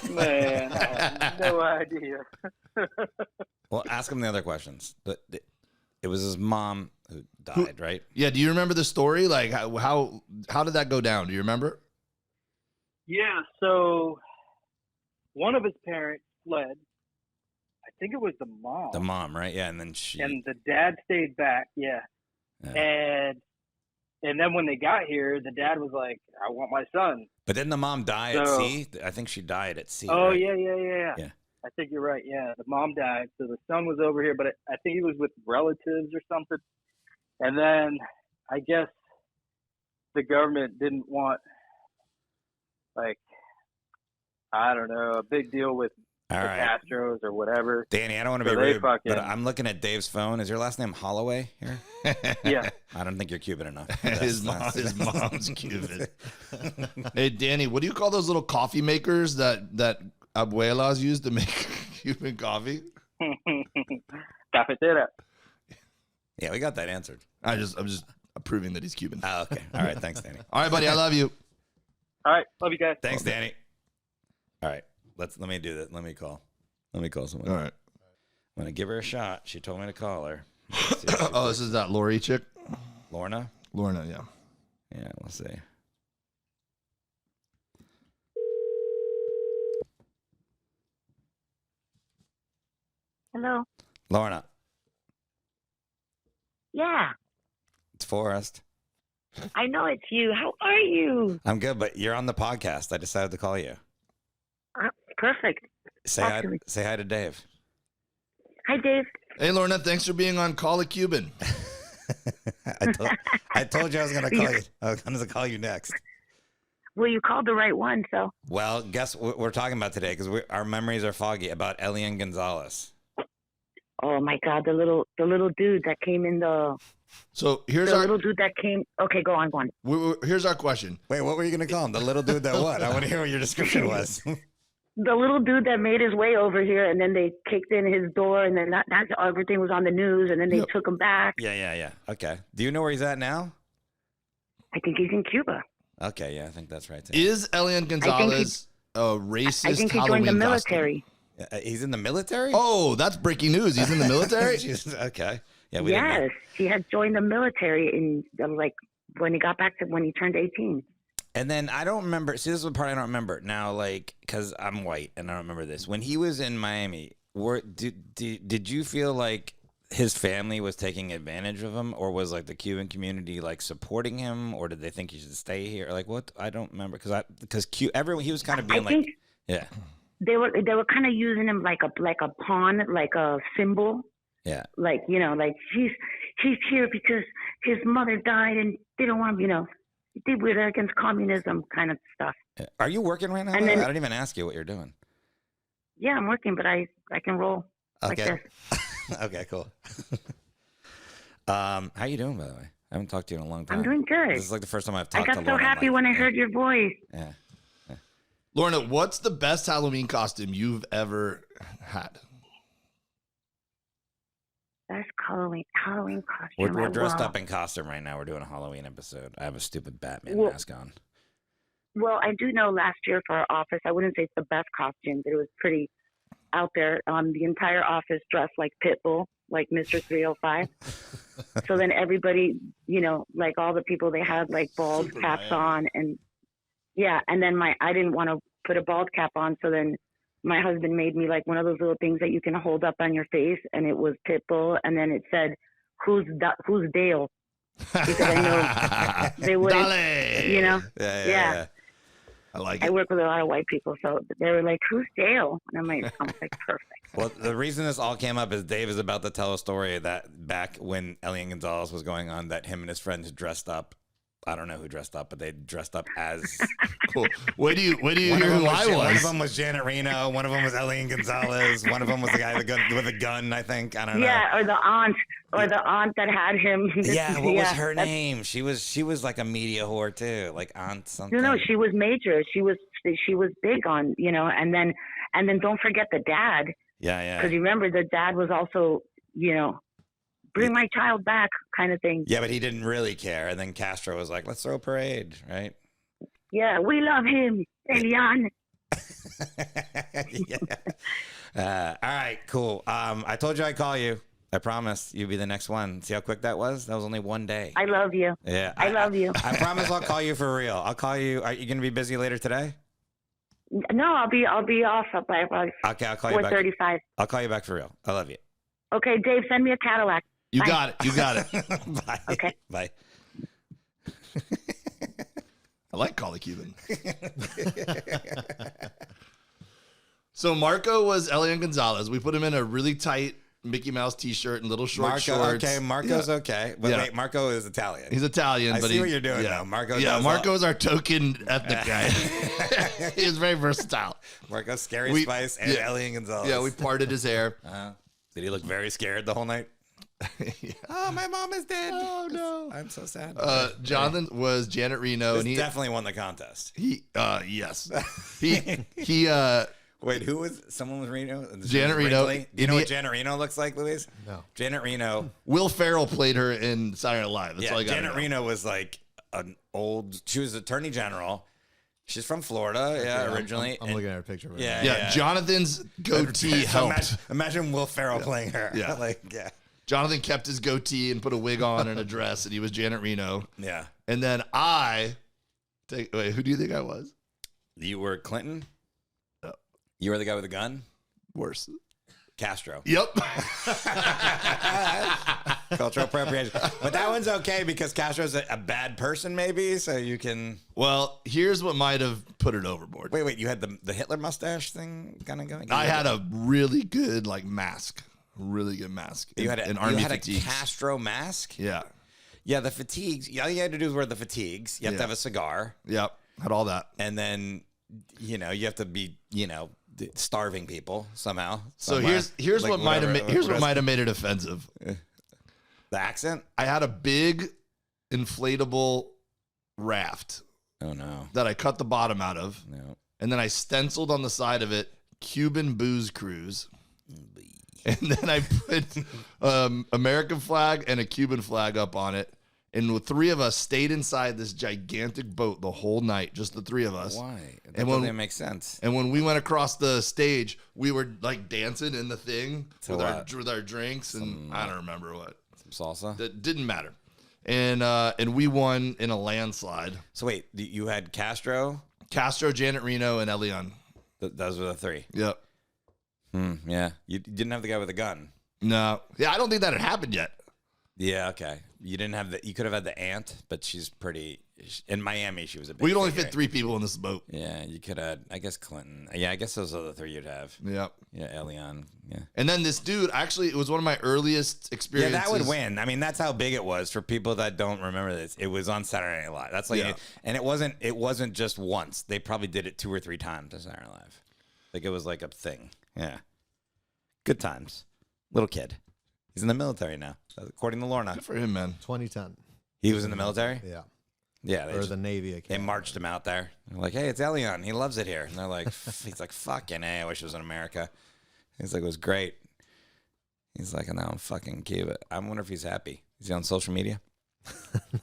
Man, I have no idea. Well, ask him the other questions. It was his mom who died, right? Yeah. Do you remember the story? Like how did that go down? Do you remember? Yeah. So one of his parents fled. I think it was the mom. The mom, right? Yeah, and then and the dad stayed back. Yeah. And then when they got here, the dad was like, "I want my son." But didn't the mom die at sea? I think she died at sea. Oh, right? Yeah. I think you're right. Yeah, the mom died, so the son was over here, but I think he was with relatives or something. And then I guess the government didn't want, like, I don't know, a big deal with the Castros or whatever. Danny, I don't want to be rude, but I'm looking at Dave's phone. Is your last name Holloway here? Yeah. I don't think you're Cuban enough. His mom's Cuban. Hey, Danny, what do you call those little coffee makers that abuelas use to make Cuban coffee? Cafetera. Yeah, we got that answered. I'm just proving that he's Cuban. Oh, okay. All right. Thanks, Danny. All right, buddy. I love you. All right. Love you guys. Thanks, Danny. All right. Let me do that. Let me call someone. All right. I'm going to give her a shot. She told me to call her. Oh, this is that Lori chick? Lorna, yeah. Yeah, let's see. Hello. Lorna. Yeah, It's Forrest. I know it's you. How are you? I'm good, but you're on the podcast. I decided to call you. Perfect. Say hi to Dave. Hi, Dave. Hey, Lorna, thanks for being on Call a Cuban. I told you I was going to call you. I was going to call you next. Well, you called the right one, so. Well, guess what we're talking about today, because our memories are foggy, about Elian Gonzalez. Oh my God, the little dude that came in the. So here's the little dude that came. Okay, go on. Here's our question. Wait, what were you going to call him? The little dude that what? I want to hear what your description was. the little dude that made his way over here, and then they kicked in his door, and then that everything was on the news, and then they took him back. Yeah. Okay. Do you know where he's at now? I think he's in Cuba. Okay, yeah, I think that's right. Too. Is Elian Gonzalez a racist I think he Halloween joined the costume? military. He's in the military? Oh, that's breaking news. He's in the military? Okay. Yeah, we didn't know. Yes, he had joined the military in when he got back to when he turned 18. And then I don't remember. See, this is the part I don't remember now, like, because I'm white and I don't remember this. When he was in Miami, did you feel like his family was taking advantage of him, or was like the Cuban community like supporting him, or did they think he should stay here? Like, what? I don't remember because everyone he was kind of being yeah. They were kind of using him like a pawn, like a symbol. Yeah. Like, like he's here because his mother died and they don't want him, they were against communism kind of stuff. Are you working right now? And then, I didn't even ask you what you're doing. Yeah, I'm working, but I can roll like this. Okay, cool. How you doing, by the way? I haven't talked to you in a long time. I'm doing good. This is like the first time I've talked to I got Lorna. so happy when I heard your voice. Yeah. Lorna, what's the best Halloween costume you've ever had? Best Halloween costume. We're dressed up in costume right now. We're doing a Halloween episode. I have a stupid Batman mask on. Well, I do know last year for our office, I wouldn't say it's the best costume, but it was pretty out there. The entire office dressed like Pitbull, like Mr. 305. So then everybody, like all the people, they had like bald caps on, and and then I didn't want to put a bald cap on, so then my husband made me like one of those little things that you can hold up on your face, and it was Pitbull, and then it said, "Who's Dale?" Because I know they wouldn't, Yeah. I like it. I work with a lot of white people, so they were like, "Who's Dale?" And I'm like, perfect. Well, the reason this all came up is Dave is about to tell a story that back when Elian Gonzalez was going on, that him and his friends dressed up. I don't know who dressed up, but they dressed up as. Cool. Where do you hear who I was? One of them was Janet Reno. One of them was Elian Gonzalez. One of them was the guy with a gun. I think. I don't know. Yeah, or the aunt that had him. Yeah, what was her name? She was like a media whore too, like aunt something. No, she was major. She was big on, and then don't forget the dad. Yeah. Because remember the dad was also, bring my child back kind of thing. Yeah, but he didn't really care. And then Castro was like, let's throw a parade, right? Yeah, we love him, Elian. All right, cool. I told you I'd call you. I promise you'd be the next one. See how quick that was? That was only one day. I love you. Yeah. I love you. I promise I'll call you for real. I'll call you. Are you going to be busy later today? No, I'll be off by about okay, I'll call you back. 4:35. I'll call you back for real. I love you. Okay, Dave, send me a Cadillac. You Bye. got it. Bye. Okay. Bye. I like Collie Cuban. So Marco was Elian Gonzalez. We put him in a really tight Mickey Mouse T-shirt and little shorts. Okay, Marco's okay. But wait, Marco is Italian. He's Italian. I but see what you're doing now. Marco is our token ethnic guy. He was very versatile. Marco's Scary Spice and Elian Gonzalez. Yeah, we parted his hair. Did he look very scared the whole night? Oh, my mom is dead. Oh no, I'm so sad. Jonathan was Janet Reno, and he definitely won the contest. Yes, he Wait, who was? Someone was Reno. Janet Reno. Do you know what Janet Reno looks like, Luis? No. Janet Reno. Will Ferrell played her in Saturday Night Live. That's all I got. Janet Reno was like an old. She was Attorney General. She's from Florida, originally. I'm looking at her picture. Right now. Yeah. Jonathan's goatee helped. Imagine Will Ferrell playing her. Yeah. Jonathan kept his goatee and put a wig on and a dress, and he was Janet Reno. Yeah. And then wait, who do you think I was? You were Clinton? No. You were the guy with the gun? Worse. Castro. Yep. Cultural appropriation. But that one's okay because Castro's a bad person, maybe, so you can... Well, here's what might have put it overboard. Wait, you had the Hitler mustache thing kind of going? I had a really good mask. Really good mask. You had an army a fatigues. Castro mask? Yeah. Yeah, the fatigues. All you had to do is wear the fatigues. You have to have a cigar. Yep. Had all that. And then, you have to be, starving people somehow. So here's what might have made it offensive. The accent? I had a big inflatable raft. Oh no. That I cut the bottom out of. No. and then I stenciled on the side of it Cuban booze cruise. And then I put American flag and a Cuban flag up on it. And the three of us stayed inside this gigantic boat the whole night, just the three of us. Why? That doesn't make sense. And when we went across the stage, we were like dancing in the thing with our drinks, and I don't remember what. Some salsa? That didn't matter. And we won in a landslide. So wait, you had Castro, Janet Reno, and Elian. Those were the three. Yep. Yeah. You didn't have the guy with the gun. No. Yeah, I don't think that had happened yet. Yeah, okay. You didn't have you could have had the aunt, but she's pretty. In Miami, she was a big We could only figure. fit 3 people in this boat. Yeah, you could have. I guess Clinton. Yeah, I guess those are the 3 you'd have. Yep. Yeah, Elian. Yeah. And then this dude, actually, it was one of my earliest experiences. Yeah, that would win. I mean, that's how big it was for people that don't remember this. It was on Saturday Night Live. That's like, and it wasn't just once. They probably did it 2 or 3 times on Saturday Night Live. Like it was like a thing. Yeah. Good times. Little kid. He's in the military now, according to Lorna. Good for him, man. 2010. He was in the military? Yeah. Yeah. Or the Navy. They marched him out there. They're like, hey, it's Elian. He loves it here. And they're like, he's like, fucking A. I wish it was in America. He's like, it was great. He's like, now I'm fucking Cuba. I wonder if he's happy. Is he on social media?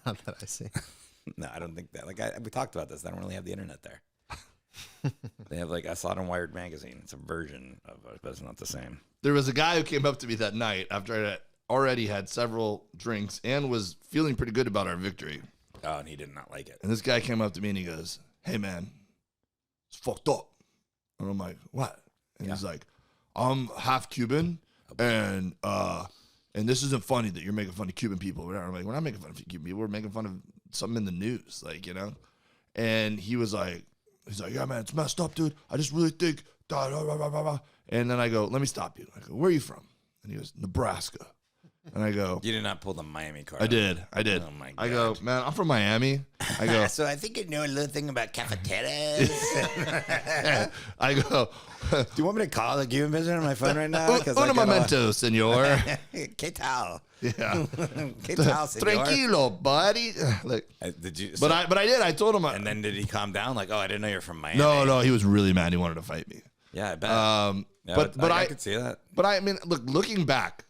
Not that I see. No, I don't think that. Like, we talked about this. They don't really have the internet there. They have like, I saw it on Wired magazine. It's a version of it, but it's not the same. There was a guy who came up to me that night after I already had several drinks and was feeling pretty good about our victory. Oh, and he did not like it. And this guy came up to me and he goes, hey, man, it's fucked up. And I'm like, what? And he's like, I'm half Cuban, and this isn't funny that you're making fun of Cuban people. I'm like, we're not making fun of Cuban people. We're making fun of something in the news, like, you know? And he's like, yeah, man, it's messed up, dude. I just really think, da, da, da, da, da. And then I go, let me stop you. I go, where are you from? And he goes, Nebraska. And I go, you did not pull the Miami card. I did. Oh my God. I go, man, I'm from Miami. I go, so I think you know a little thing about cafeterias. I go, do you want me to call the Cuban business on my phone right now? Uno momento, senor. ¿Qué tal? Yeah. ¿Qué tal, senor? Tranquilo, buddy. Like, did you? But I did. I told him. And then did he calm down? Like, oh, I didn't know you're from Miami. No, he was really mad. He wanted to fight me. Yeah, I bet. Yeah, but I could see that. But I mean, looking back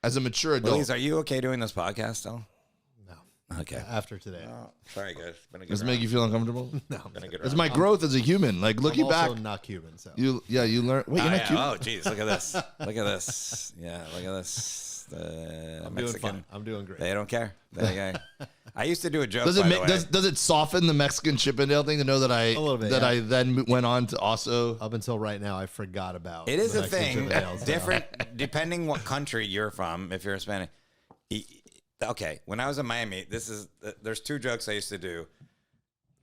as a mature adult, Willis, are you okay doing this podcast still? No. Okay. After today. Oh, sorry, guys. Does it make you feel uncomfortable? No. It's my growth as a human. Like looking I'm also back, not Cuban, so. you learn. Wait, you're not Cuban? Oh, geez, look at this. Look at this. Yeah, look at this. I'm Mexican. doing fine. I'm doing great. They don't care. I used to do a joke. Does by it the way. does it soften the Mexican Chippendale thing to know that A little bit, I then went on to also? Up until right now, I forgot about It is the a Mexican thing. Chippendales, so. Different depending what country you're from. If you're Hispanic, okay. When I was in Miami, there's 2 jokes I used to do,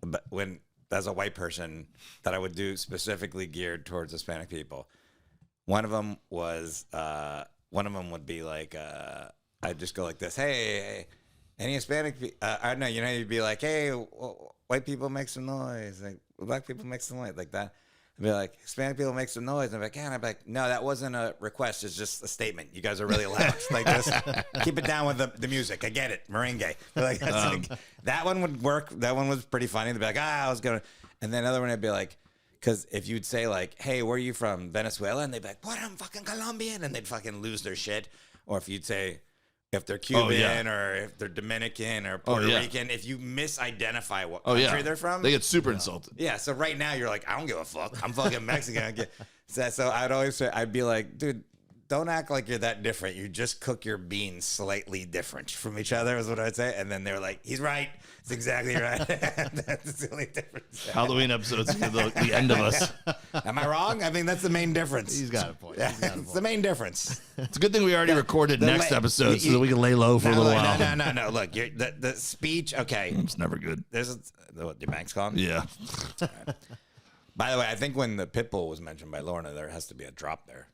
but when as a white person that I would do specifically geared towards Hispanic people. One of them would be like, I'd just go like this. Hey, any Hispanic? I know, you'd be like, hey, white people make some noise. Like black people make some noise, like that. I'd be like, Hispanic people make some noise. And I'd be like, yeah. And I'd be like, no, that wasn't a request. It's just a statement. You guys are really loud. Like this. Keep it down with the music. I get it. Merengue. Like, that one would work. That one was pretty funny. They'd be like, I was going to. And then another one, I'd be like, because if you'd say like, hey, where are you from? Venezuela? And they'd be like, what? I'm fucking Colombian. And they'd fucking lose their shit. Or if you'd say, if they're Cuban or if they're Dominican or Puerto Rican, if you misidentify what country they're from, they get super insulted. Yeah, so right now you're like, I don't give a fuck. I'm fucking Mexican. So I'd always say, I'd be like, dude, don't act like you're that different. You just cook your beans slightly different from each other is what I'd say. And then they were like, he's right. It's exactly right. That's the only difference. Halloween episodes near the end of us. Am I wrong? I think that's the main difference. He's got a point. It's the main difference. It's a good thing we already recorded next episode so that we can lay low for a little while. No. Look, the speech, okay. It's never good. Your bank's gone? Yeah. Right. By the way, I think when the Pitbull was mentioned by Lorna, there has to be a drop there.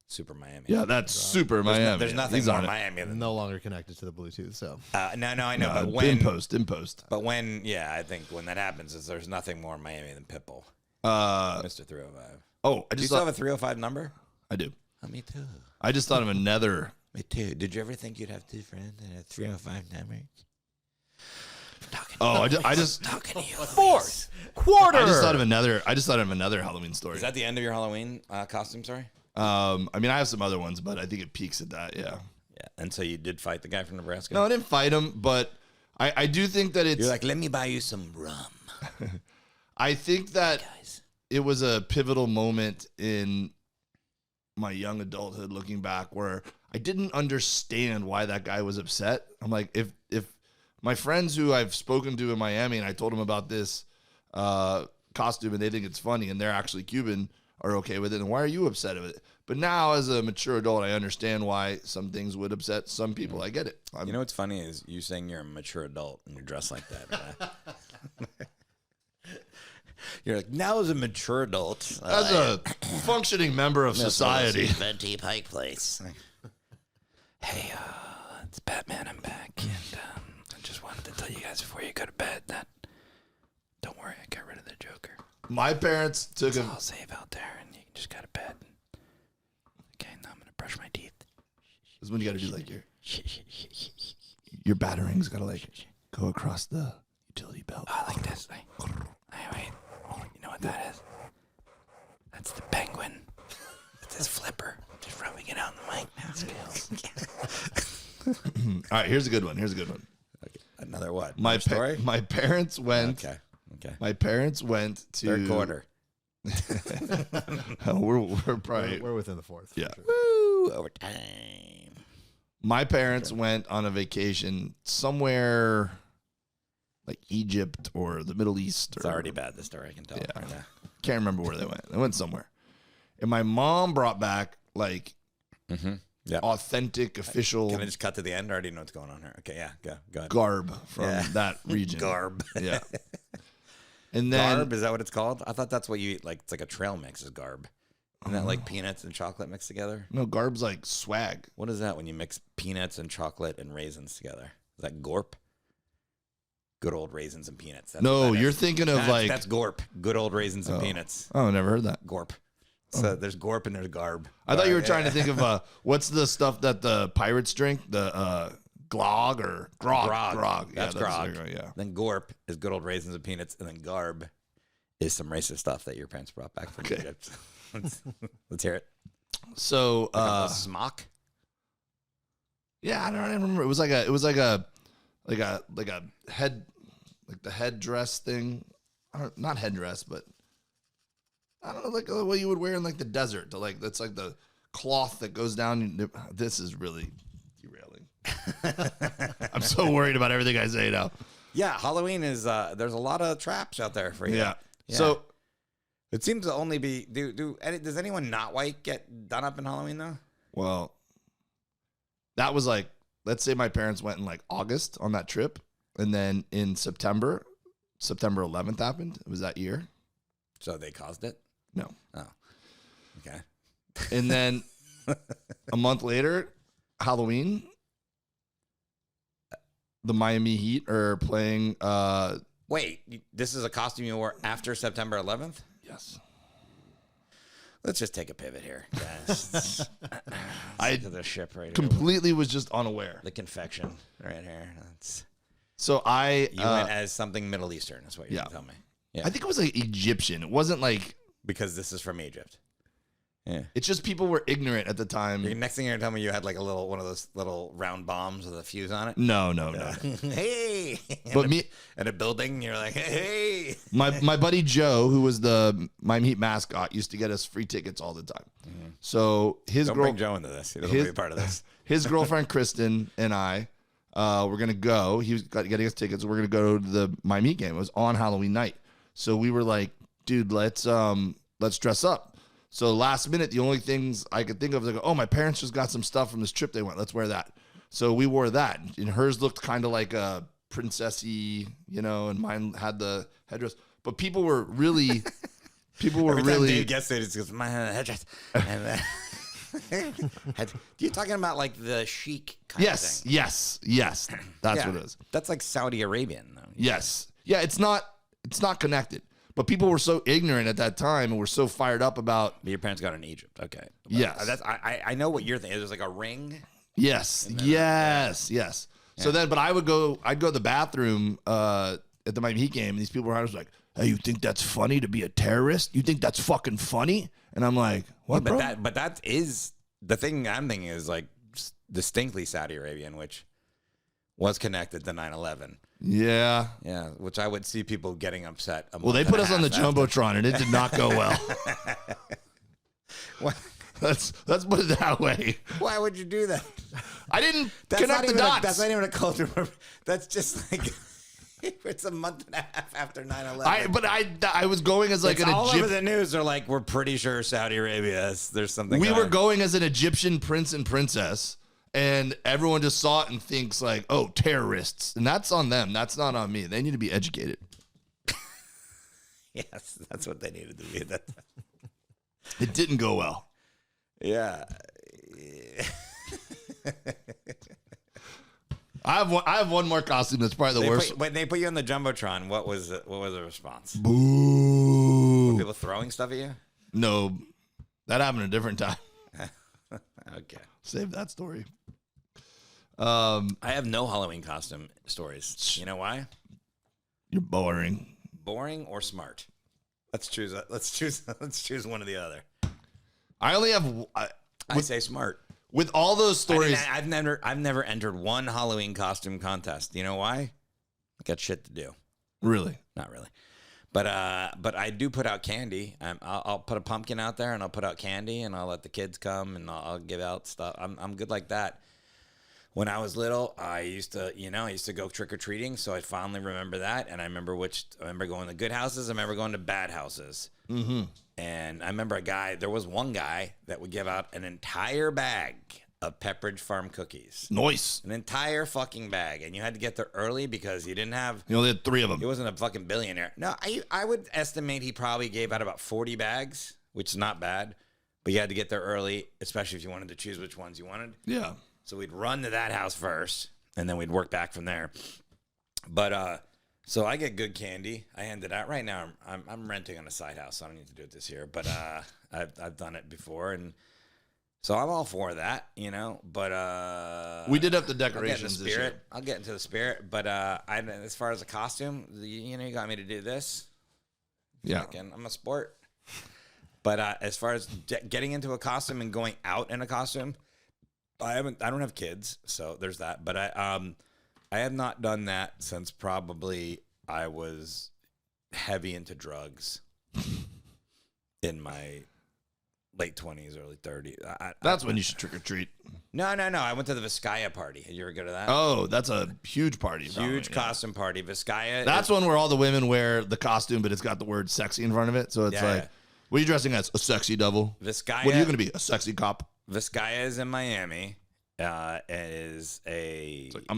Super Miami. Yeah, that's super Miami. There's nothing more Miami than no longer connected to the Bluetooth. So no, I know. No, but when in post. But when, I think when that happens, is there's nothing more Miami than Pitbull. Mr. 305. Oh, do you still have a 305 number? I do. Oh, me too. I just thought of another. Me too. Did you ever think you'd have 2 friends and a 305 number? I'm talking Oh, I just Talking to you. Fourth quarter. I just thought of another Halloween story. Is that the end of your Halloween costume? Sorry. I mean, I have some other ones, but I think it peaks at that. Yeah. Yeah. And so you did fight the guy from Nebraska? No, I didn't fight him, but I do think that it's. You're like, let me buy you some rum. I think that Guys. it was a pivotal moment in my young adulthood, looking back, where I didn't understand why that guy was upset. I'm like, if my friends who I've spoken to in Miami and I told them about this costume and they think it's funny and they're actually Cuban, are okay with it, and why are you upset with it? But now, as a mature adult, I understand why some things would upset some people. I get it. You know what's funny is you saying you're a mature adult and you're dressed like that. You're like, now as a mature adult. As a functioning member of society. Venti Pike Place. Hey, it's Batman. I'm back, and I just wanted to tell you guys before you go to bed that don't worry, I got rid of the Joker. My parents took him. I'll save out there, and you can just go to bed. Okay, now I'm gonna brush my teeth. This is when you got to do like your battering's got to like go across the utility belt. Oh, like this. Wait. You know what that is? That's the penguin. It's his flipper. Just rubbing it out in the mic now. Skills. All right, here's a good one. Okay. Another what? My story? my parents went. Okay. My parents went to Third quarter. we're probably We're within the fourth. Yeah. For sure. Woo, overtime. My parents went on a vacation somewhere like Egypt or the Middle East. It's already bad, the story, I can tell. Yeah. Right now. Can't remember where they went. They went somewhere. And my mom brought back like authentic, official Can I just cut to the end? I already know what's going on here. Okay, yeah, go ahead. garb from that region. Garb. Yeah. And then Garb, is that what it's called? I thought that's what you eat. Like, it's like a trail mix is garb. Isn't that like peanuts and chocolate mixed together? no, garb's like swag. What is that when you mix peanuts and chocolate and raisins together? Is that gorp? Good old raisins and peanuts. That's No, what that you're is. thinking of That's gorp. Good old raisins and peanuts. Oh, never heard that. Gorp. So there's gorp and there's garb. I thought you were Yeah. trying to think of what's the stuff that the pirates drink? The glog or grog. Grog. That's grog. Yeah. Then gorp is good old raisins and peanuts, and then garb is some racist stuff that your parents brought back from Egypt. Let's hear it. So A smock. yeah, I don't remember. It was like a head, like the headdress thing. Not headdress, but I don't know, like what you would wear in like the desert. That's like the cloth that goes down. This is really derailing. I'm so worried about everything I say now. Yeah, Halloween is. There's a lot of traps out there for you. Yeah. Yeah. So It seems to only be. Does anyone not white get done up in Halloween though? well, that was like, let's say my parents went in like August on that trip, and then in September 11th happened. It was that year. So they caused it. No. Oh, okay. And then a month later, Halloween, the Miami Heat are playing. Wait, this is a costume you wore after September 11th? Yes. Let's just take a pivot here, guys. I to the ship right here. completely was just unaware. The confection right here. That's, So you went as something Middle Eastern. That's what you're yeah. gonna tell me. Yeah, I think it was like Egyptian. It wasn't like, because this is from Egypt. Yeah. it's just people were ignorant at the time. Next thing you're gonna tell me, you had like one of those little round bombs with a fuse on it. No. Hey, But me, at a building, you're like, hey. my buddy Joe, who was the Miami Heat mascot, used to get us free tickets all the time. So his Don't girl, bring Joe into this. He doesn't want to be a part of this. his girlfriend Kristen and I, were gonna go. He was getting us tickets. We're gonna go to the Miami Heat game. It was on Halloween night. So we were like, dude, let's dress up. So last minute, the only things I could think of was like, oh, my parents just got some stuff from this trip they went. Let's wear that. So we wore that, and hers looked kind of like a princessy, and mine had the headdress. But people were really, Every time Dave gets it, it's just my headdress. And you're talking about like the chic kind of thing. Yes. That's what it is. That's like Saudi Arabian, though. Yes. Yeah, it's not connected. But people were so ignorant at that time and were so fired up about. But your parents got in Egypt. Okay. But Yes. I know what you're thinking. There's like a ring. Yes. So then, but I'd go to the bathroom at the Miami Heat game, and these people were like, "Hey, you think that's funny to be a terrorist? You think that's fucking funny?" And I'm like, "What, bro?" But that is the thing. I'm thinking is like distinctly Saudi Arabian, which was connected to 9/11. Yeah, which I would see people getting upset. Well, they put us on the jumbotron, and it did not go well. What? Let's put it that way. Why would you do that? I didn't connect the dots. That's not even a culture. That's just like it's a month and a half after 9/11. I was going as like it's an all Egyptian. over the news. They're like, we're pretty sure Saudi Arabia. There's something. We were going as an Egyptian prince and princess, and everyone just saw it and thinks like, "Oh, terrorists," and that's on them. That's not on me. They need to be educated. Yes, that's what they needed to be. It didn't go well. Yeah. I have one more costume that's probably the worst. When they put you on the jumbotron, what was the response? Boo! Were people throwing stuff at you? No, that happened a different time. Okay, save that story. I have no Halloween costume stories. You know why? You're boring. Boring or smart? Let's choose. Let's choose one or the other. I only have. I say smart. With all those stories, I've never entered one Halloween costume contest. You know why? I got shit to do. Really? Not really. But I do put out candy. I'll put a pumpkin out there, and I'll put out candy, and I'll let the kids come, and I'll give out stuff. I'm good like that. When I was little, I used to go trick or treating, so I fondly remember that, and I remember going to good houses. I remember going to bad houses. Mm-hmm. And I remember there was one guy that would give out an entire bag of Pepperidge Farm cookies. Nice. An entire fucking bag. And you had to get there early because you didn't have... You only had 3 of them. He wasn't a fucking billionaire. No, I would estimate he probably gave out about 40 bags, which is not bad. But you had to get there early, especially if you wanted to choose which ones you wanted. Yeah. So we'd run to that house first, and then we'd work back from there. But... So I get good candy. I hand it out right now. I'm renting on a side house, so I don't need to do it this year. But I've done it before, and so I'm all for that, But we did up the decorations this year. I'll get into the spirit. But as far as a costume, you got me to do this. Yeah, I'm a sport. But as far as getting into a costume and going out in a costume, I don't have kids, so there's that. But I have not done that since probably I was heavy into drugs in my late 20s, early 30s. That's when you should trick or treat. No. I went to the Vizcaya party. Did you ever go to that? Oh, that's a huge party. Huge costume party. Vizcaya. That's one where all the women wear the costume, but it's got the word sexy in front of it. So it's what are you dressing as? A sexy devil? Vizcaya. What are you going to be? A sexy cop? Vizcaya is in Miami. I'm a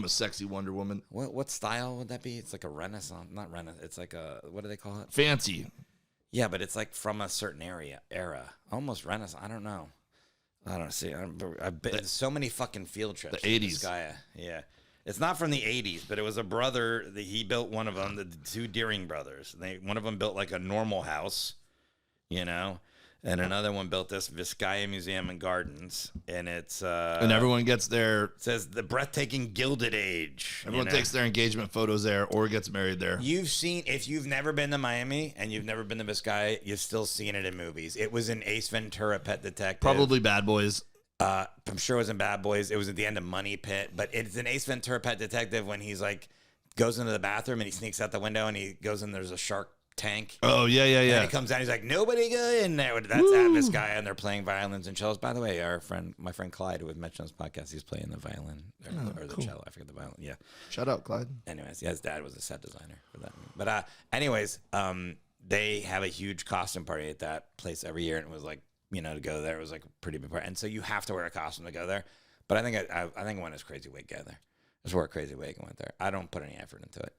sexy Wonder Woman. What style would that be? It's like a Renaissance, not Renaissance. It's like what do they call it? Fancy. Yeah, but it's like from a certain era, almost Renaissance. I don't know. I don't see. I've been so many fucking field trips. The 80s. Vizcaya. Yeah, it's not from the 80s, but it was a brother that he built one of them. The 2 Deering brothers. One of them built like a normal house, And another one built this Vizcaya Museum and Gardens, and it's and everyone gets their says the breathtaking Gilded Age. Everyone takes their engagement photos there or gets married there. If you've never been to Miami and you've never been to Vizcaya, you've still seen it in movies. It was in Ace Ventura: Pet Detective. Probably Bad Boys. I'm sure it was in Bad Boys. It was at the end of Money Pit, but it's in Ace Ventura: Pet Detective when he's like goes into the bathroom and he sneaks out the window and he goes in. There's a shark tank. Oh, yeah. And he comes out, he's like, nobody go in there. That's at this guy, and they're playing violins and cellos. By the way, my friend Clyde, who we've mentioned on this podcast, he's playing the violin or the cello. I forget the violin. Yeah. Shout out, Clyde. Anyways, his dad was a set designer for that. But they have a huge costume party at that place every year, and it was like, to go there, it was like a pretty big party. And so you have to wear a costume to go there. But I think I went as Crazy Wig go there. I just wore a Crazy Wig and went there. I don't put any effort into it,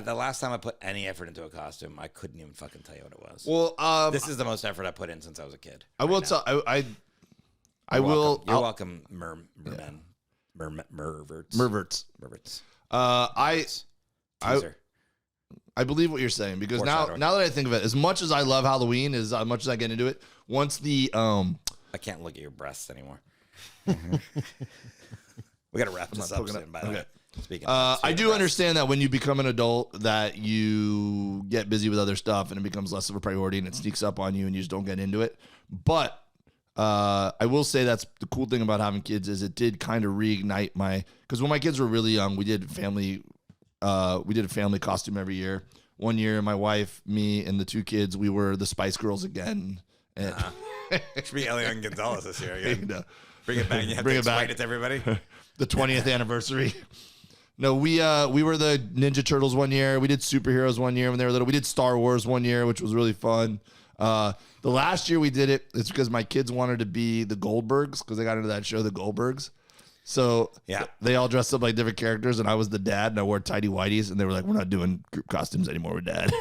The last time I put any effort into a costume, I couldn't even fucking tell you what it was. Well, this is the most effort I put in since I was a kid. I will tell. I will. You're welcome, Mermen. Merverts. I believe what you're saying because now that I think of it, as much as I love Halloween, as much as I get into it, once the I can't look at your breasts anymore. We got to wrap this up soon, by the way. Speaking I do understand that when you become an adult that you get busy with other stuff and it becomes less of a priority and it sneaks up on you and you just don't get into it. But I will say that's the cool thing about having kids is it did kind of reignite because when my kids were really young, we did a family costume every year. One year, my wife, me, and the 2 kids, we were the Spice Girls again. And should be Elian Gonzalez this year again. Bring it back. You have Bring to it back. explain it to everybody. The 20th anniversary. No, we were the Ninja Turtles one year. We did superheroes one year when they were little. We did Star Wars one year, which was really fun. The last year we did it's because my kids wanted to be the Goldbergs because they got into that show, The Goldbergs. So they all dressed up like different characters, and I was the dad, and I wore tidy whities, and they were like, "We're not doing group costumes anymore with Dad."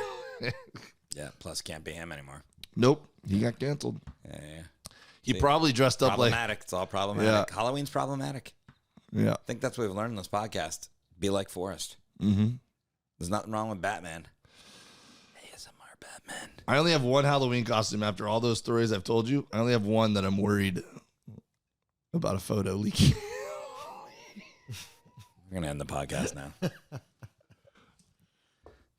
Yeah, plus can't be him anymore. Nope, he got canceled. Yeah. He probably dressed up like problematic. It's all problematic. Yeah. Halloween's problematic. Yeah, I think that's what we've learned in this podcast. Be like Forrest. Mm-hmm. There's nothing wrong with Batman. ASMR Batman. I only have one Halloween costume after all those stories I've told you. I only have one that I'm worried about a photo leaking. We're gonna end the podcast now.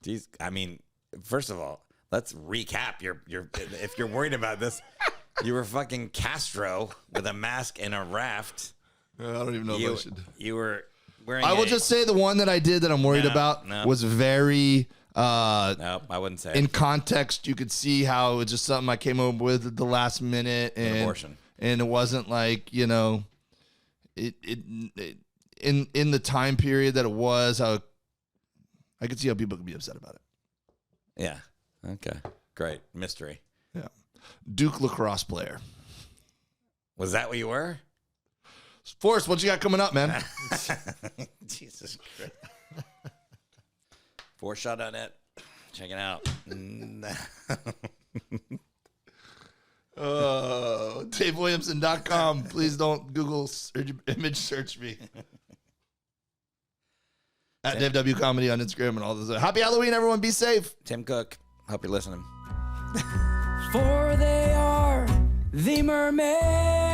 Jeez, I mean, first of all, let's recap. Your if you're worried about this, you were fucking Castro with a mask and a raft. I don't even know if I should. You were wearing. I will just say the one that I did that I'm worried about was very. No, I wouldn't say. In context, you could see how it was just something I came up with at the last minute, and abortion. And it wasn't like it in the time period that it was. How I could see how people could be upset about it. Yeah. Okay. Great mystery. Yeah. Duke lacrosse player. Was that what you were? Forrest, what you got coming up, man? Jesus Christ. Forrest.net. Check it out. DaveWilliamson.com. Please don't Google image search me. At Dave W Comedy on Instagram and all this. Happy Halloween, everyone. Be safe. Tim Cook. Hope you're listening. For they are the mermen.